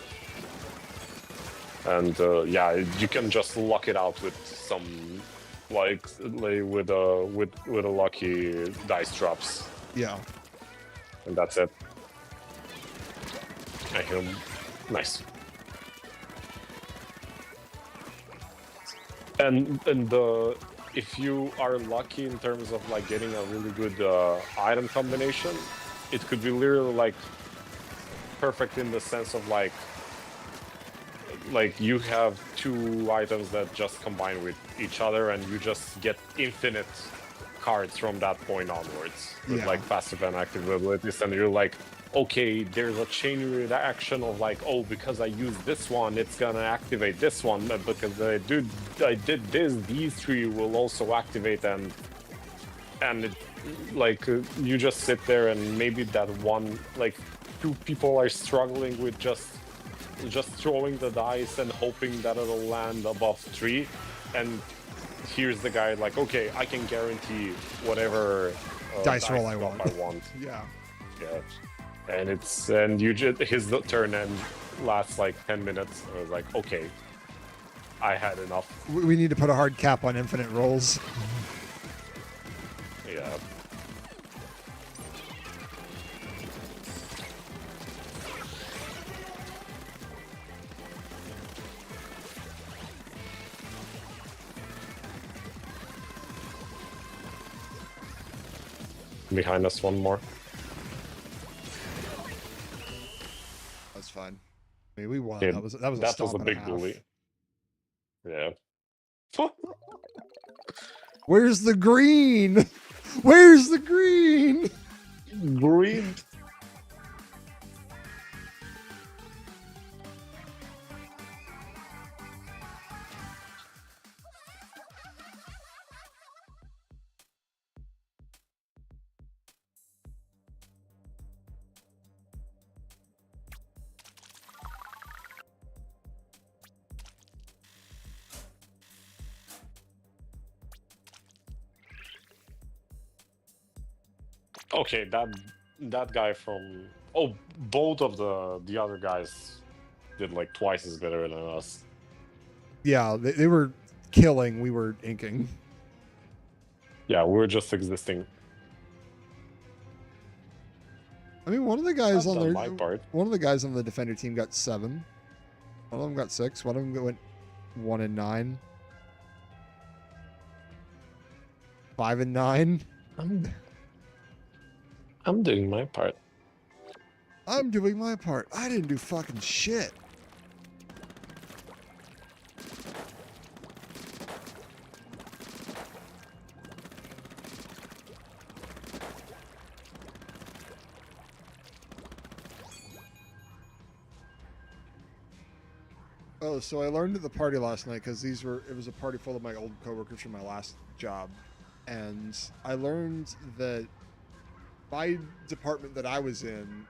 And yeah, you can just luck it out with some, like with a lucky dice drops. Yeah. And that's it. I hear him. Nice. And if you are lucky in terms of like getting a really good item combination, it could be literally like perfect in the sense of like you have 2 items that just combine with each other, and you just get infinite cards from that point onwards with like passive and active abilities, and you're like, okay, there's a chain reaction of like, oh, because I use this one, it's gonna activate this one, because I did this, these 3 will also activate, and it, like you just sit there, and maybe that one, like 2 people are struggling with just throwing the dice and hoping that it'll land above 3, and here's the guy like, okay, I can guarantee whatever dice roll I want. Yeah. And you just his turn and lasts like 10 minutes. I was like, okay, I had enough. We need to put a hard cap on infinite rolls. Yeah. Behind us, one more. That's fine. I mean, we won. Yeah, that was a big bully. Yeah. Where's the green? Where's the green? Green. Okay, that guy from both of the other guys did like twice as better than us. Yeah, they were killing, we were inking. Yeah, we were just existing. I mean, one of the guys on the defender team got 7. One of them got 6. One of them went 1 and 9. 5 and 9. I'm doing my part. I'm doing my part. I didn't do fucking shit. Oh, so I learned at the party last night, because it was a party full of my old coworkers from my last job, and I learned that my department that I was in,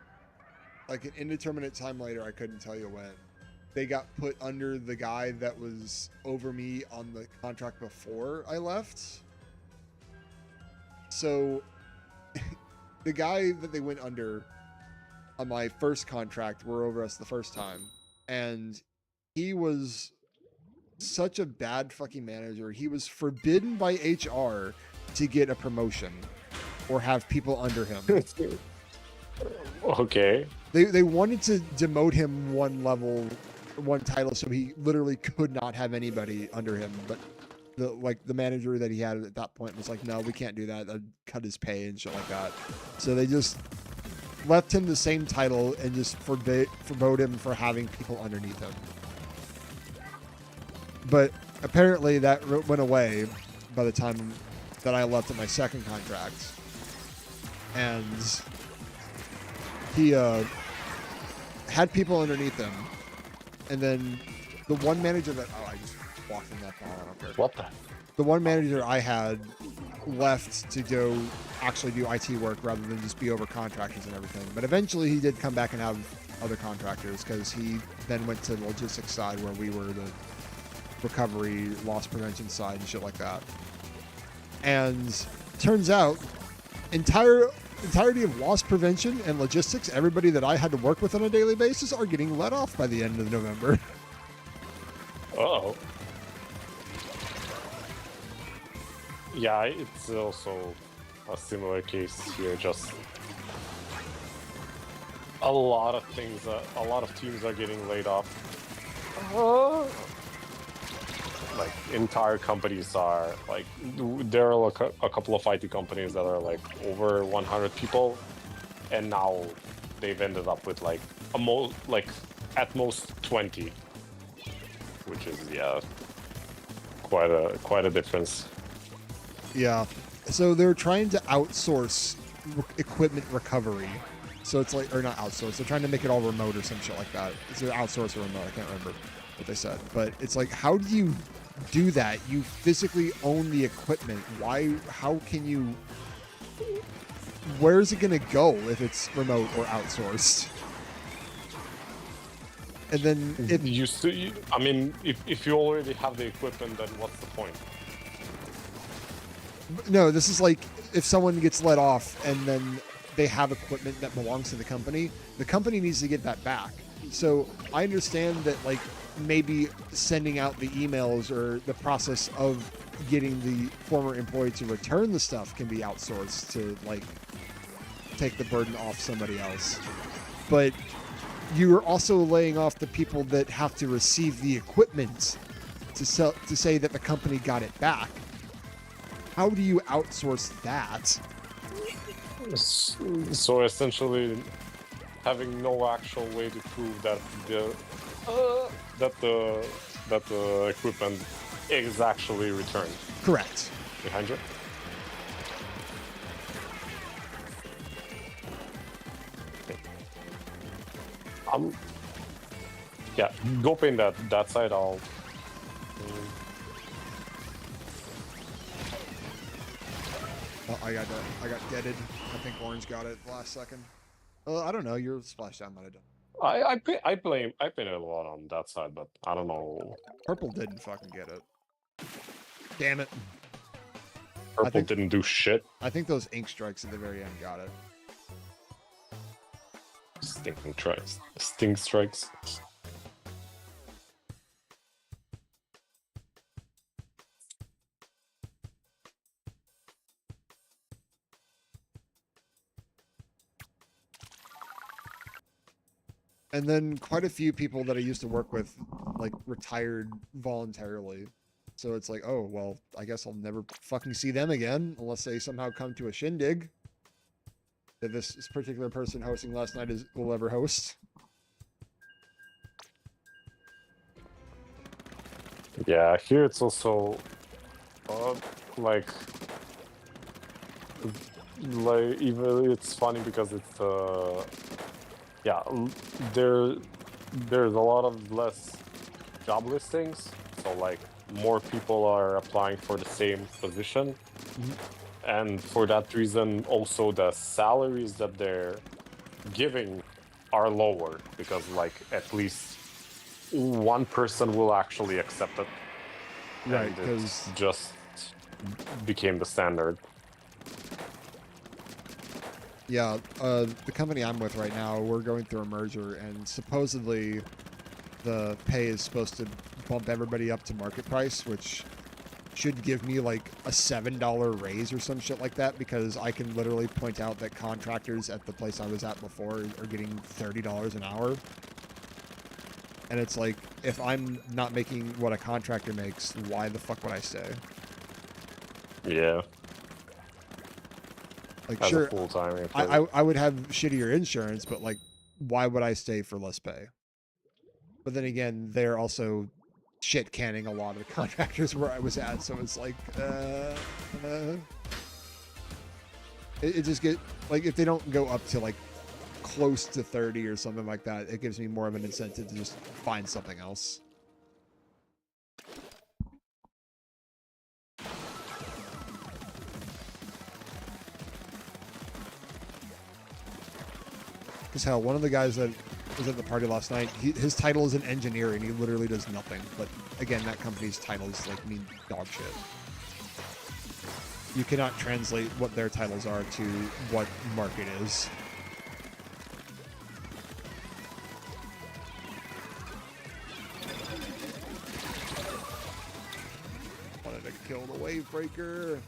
like an indeterminate time later, I couldn't tell you when, they got put under the guy that was over me on the contract before I left. So the guy that they went under on my first contract were over us the first time, and he was such a bad fucking manager. He was forbidden by HR to get a promotion or have people under him. Okay. They wanted to demote him 1 level one title, so he literally could not have anybody under him. But the manager that he had at that point was like, no, we can't do that. That'd cut his pay and shit like that. So they just left him the same title and just forbade him for having people underneath him. But apparently that went away by the time that I left at my second contract. And he had people underneath him. And then the one manager that... Oh, I just walked in that ball. I don't care. What the? The one manager I had left to go actually do IT work rather than just be over contractors and everything. But eventually he did come back and have other contractors because he then went to the logistics side where we were the recovery, loss prevention side and shit like that. And turns out entirety of loss prevention and logistics, everybody that I had to work with on a daily basis are getting let off by the end of November. Oh. Yeah, it's also a similar case here. Just a lot of things, a lot of teams are getting laid off. Like entire companies are like, there are a couple of IT companies that are like over 100 people, and now they've ended up with like at most 20, which is quite a difference. Yeah, so they're trying to outsource equipment recovery. So it's like, or not outsource, they're trying to make it all remote or some shit like that. It's either outsource or remote, I can't remember what they said. But it's like, how do you do that? You physically own the equipment. How can you, where is it going to go if it's remote or outsourced? And then if you already have the equipment, then what's the point? No, this is like if someone gets let off and then they have equipment that belongs to the company needs to get that back. So I understand that like maybe sending out the emails or the process of getting the former employee to return the stuff can be outsourced to like take the burden off somebody else. But you're also laying off the people that have to receive the equipment to say that the company got it back. How do you outsource that? So essentially, having no actual way to prove that the equipment is actually returned. Correct. Behind you. Yeah, go paint that side. I got deaded. I think orange got it last second. I don't know. Your splashdown might have done. I painted a lot on that side, but I don't know. Purple didn't fucking get it. Damn it. Purple didn't do shit. I think those ink strikes at the very end got it. Stink strikes. And then quite a few people that I used to work with, like, retired voluntarily. So it's like, oh, well, I guess I'll never fucking see them again unless they somehow come to a shindig that this particular person hosting last night will ever host. Yeah, here it's also like even it's funny because it's there's a lot of less job listings, so like more people are applying for the same position. And for that reason also the salaries that they're giving are lower because like at least one person will actually accept it. Right, because just became the standard. Yeah, the company I'm with right now, we're going through a merger, and supposedly the pay is supposed to bump everybody up to market price, which should give me like a $7 raise or some shit like that, because I can literally point out that contractors at the place I was at before are getting $30 an hour. And it's like, if I'm not making what a contractor makes, why the fuck would I stay? Yeah. Like, As sure, a full-time I would have shittier insurance, but like, why would I stay for less pay? But then again, they're also shit canning a lot of the contractors where I was at, so it's like, it just get like, if they don't go up to like close to 30 or something like that, it gives me more of an incentive to just find something else. Because hell, one of the guys that was at the party last night, his title is an engineer and he literally does nothing. But again, that company's titles like mean dog shit. You cannot translate what their titles are to what market is. Wanted to kill the wave breaker.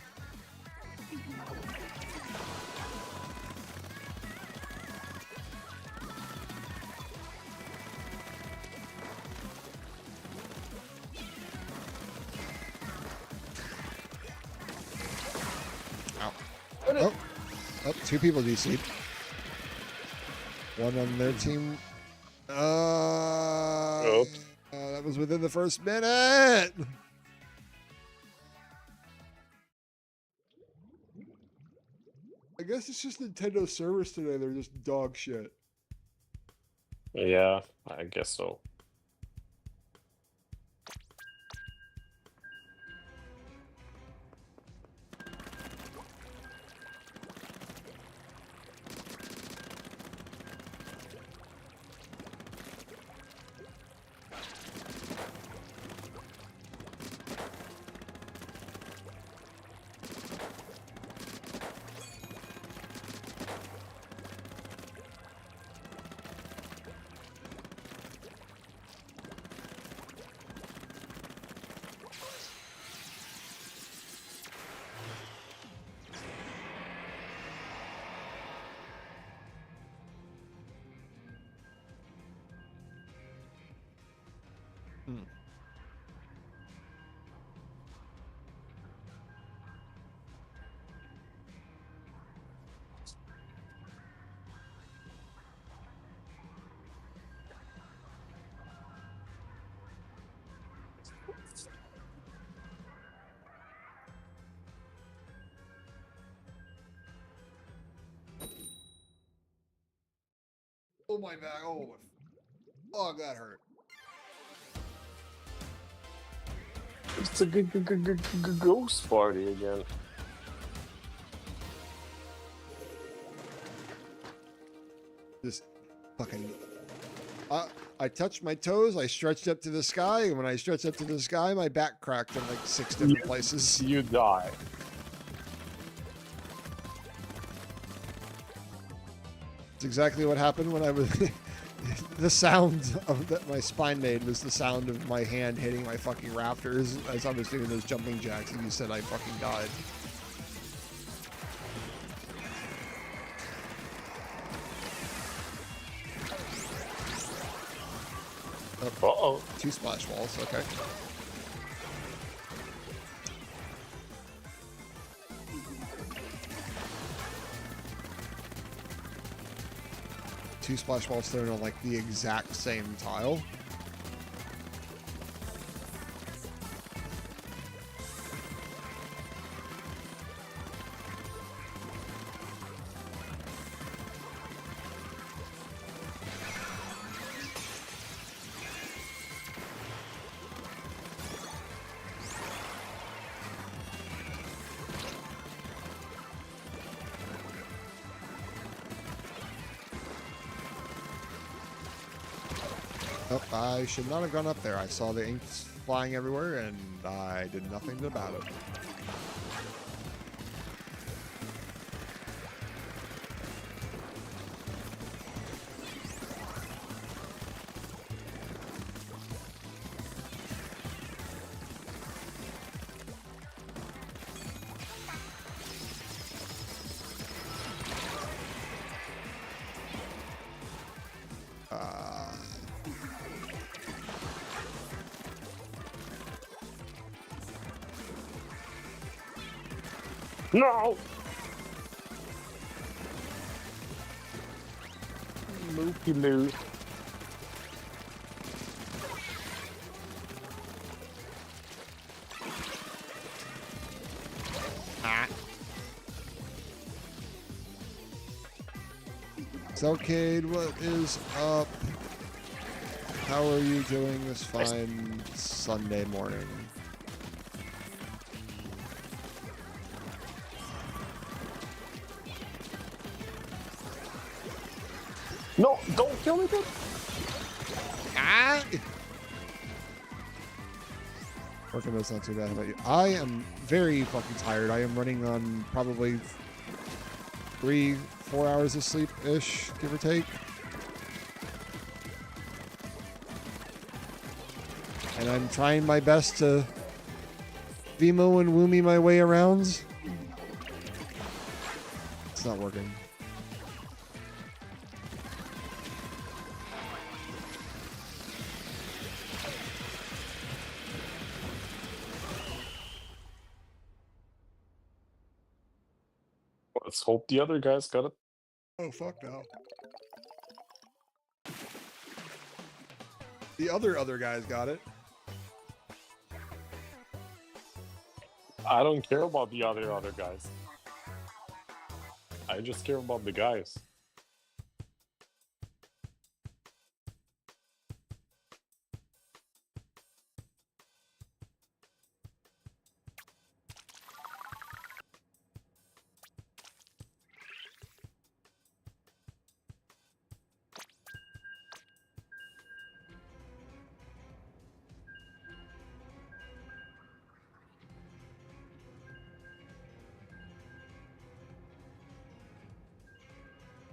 Oh, 2 people DC'd. One on their team. That was within the first minute. I guess it's just Nintendo servers today. They're just dog shit. Yeah, I guess so. Oh my back! Oh, that hurt. It's a ghost party again. Just fucking. I touched my toes. I stretched up to the sky, and when I stretched up to the sky, my back cracked in like 6 different places. You die. It's exactly what happened when I was. The sound of that my spine made was the sound of my hand hitting my fucking rafters as I was doing those jumping jacks, and you said I fucking died. Uh-oh. 2 splash walls, okay. Two splash walls thrown on like the exact same tile. Oh, I should not have gone up there. I saw the ink flying everywhere, and I did nothing about it. No! Loopy-loo. Ah. Selcade, what is up? How are you doing this fine Sunday morning? No, don't kill me, dude. Ah! Working that's not too bad. How about you? I am very fucking tired. I am running on probably 3-4 hours of sleep-ish, give or take. And I'm trying my best to Vimo and Woomy my way around. It's not working. Let's hope the other guys got it. Oh, fuck no. The other guys got it. I don't care about the other guys. I just care about the guys.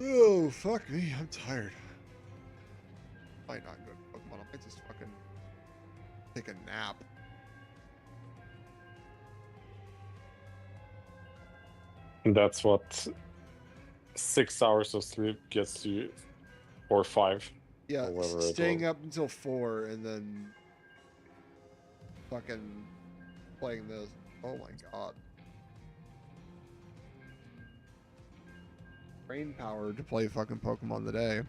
Oh, fuck me. I'm tired. Might not go to Pokemon. I might just fucking take a nap. That's what 6 hours of sleep gets you, or 5. Yeah, staying up until 4 and then fucking playing this. Oh my god. Brain power to play fucking Pokemon today.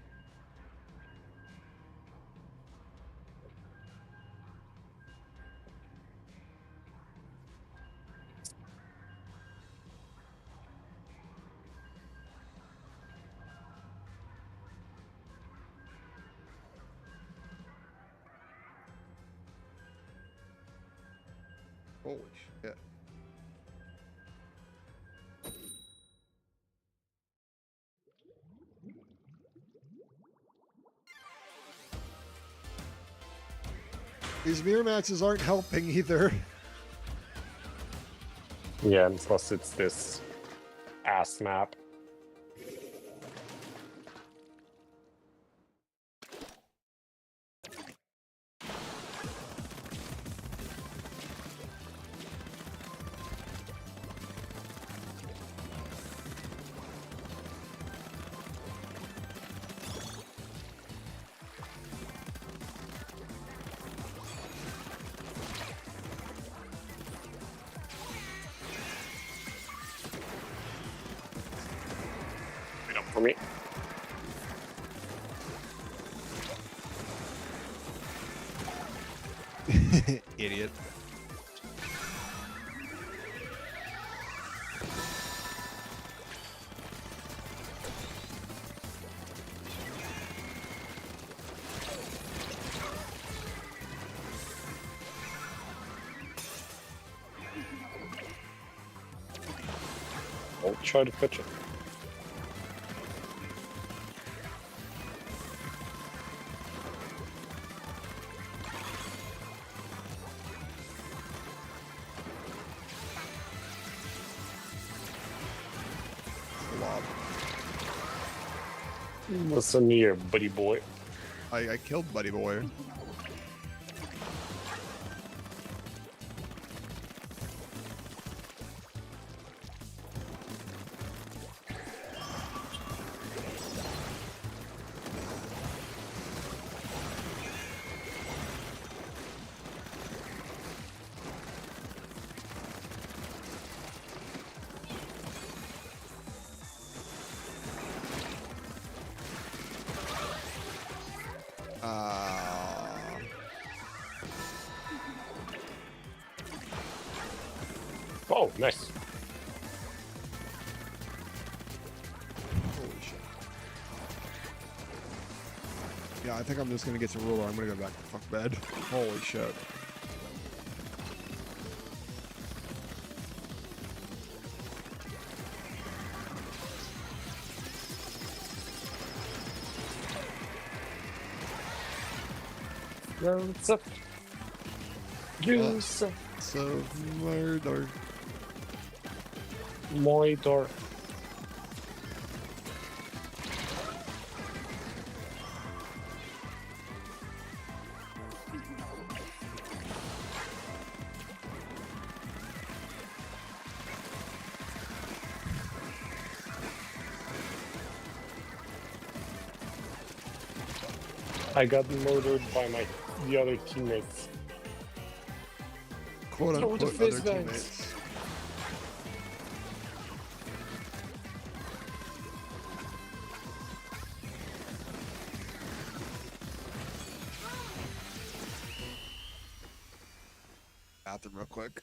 Holy shit. These mirror matches aren't helping either. Yeah, and plus it's this ass map. Wait up for me. Idiot. I'll try to pitch it. Listen here, buddy boy. I killed Buddy Boy. Nice. Holy shit. Yeah, I think I'm just gonna get some ruler. I'm gonna go back to fuck bed. Holy shit. Lots of juice. So murder. Mordor. I got murdered by the other teammates. Quote unquote other teammates. Bathroom real quick.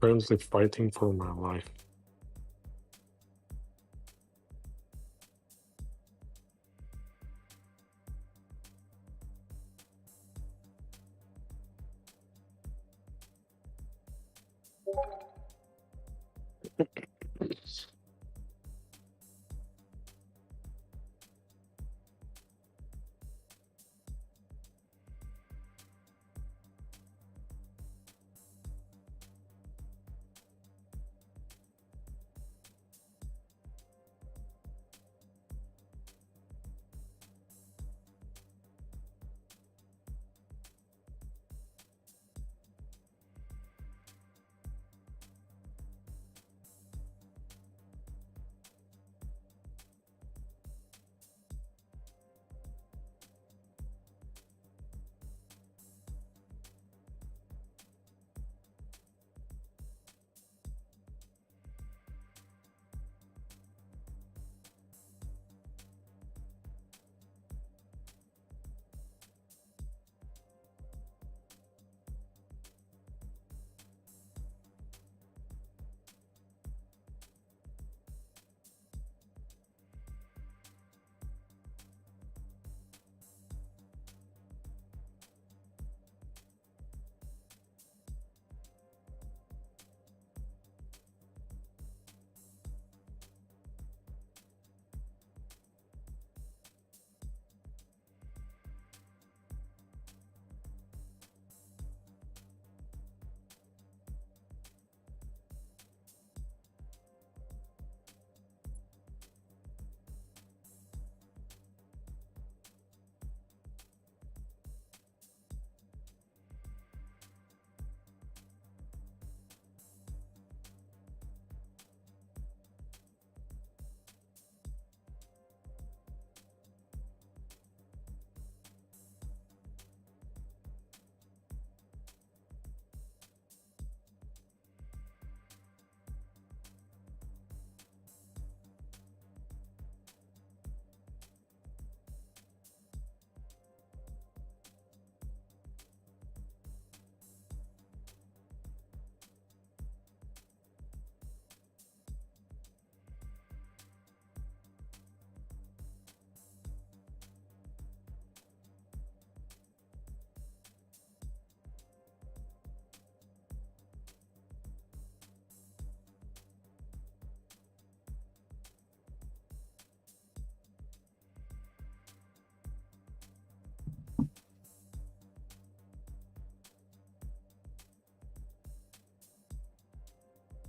Currently fighting for my life.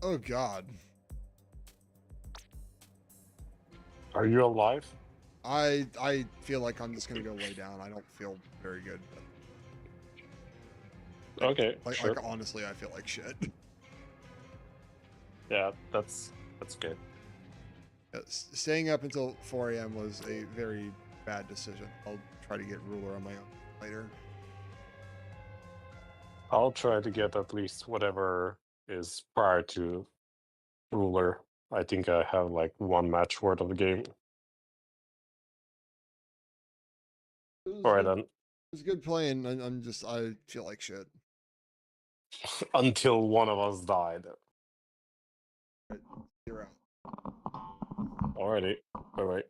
Oh God. Are you alive? I feel like I'm just gonna go lay down. I don't feel very good. Okay, Like, sure. like honestly, I feel like shit. Yeah, that's good. Staying up until 4 a.m. was a very bad decision. I'll try to get ruler on my own later. I'll try to get at least whatever is prior to ruler. I think I have like one match worth of the game. Alright then. It was good playing. I feel like shit. Until one of us died. You're out. Alrighty. Bye bye.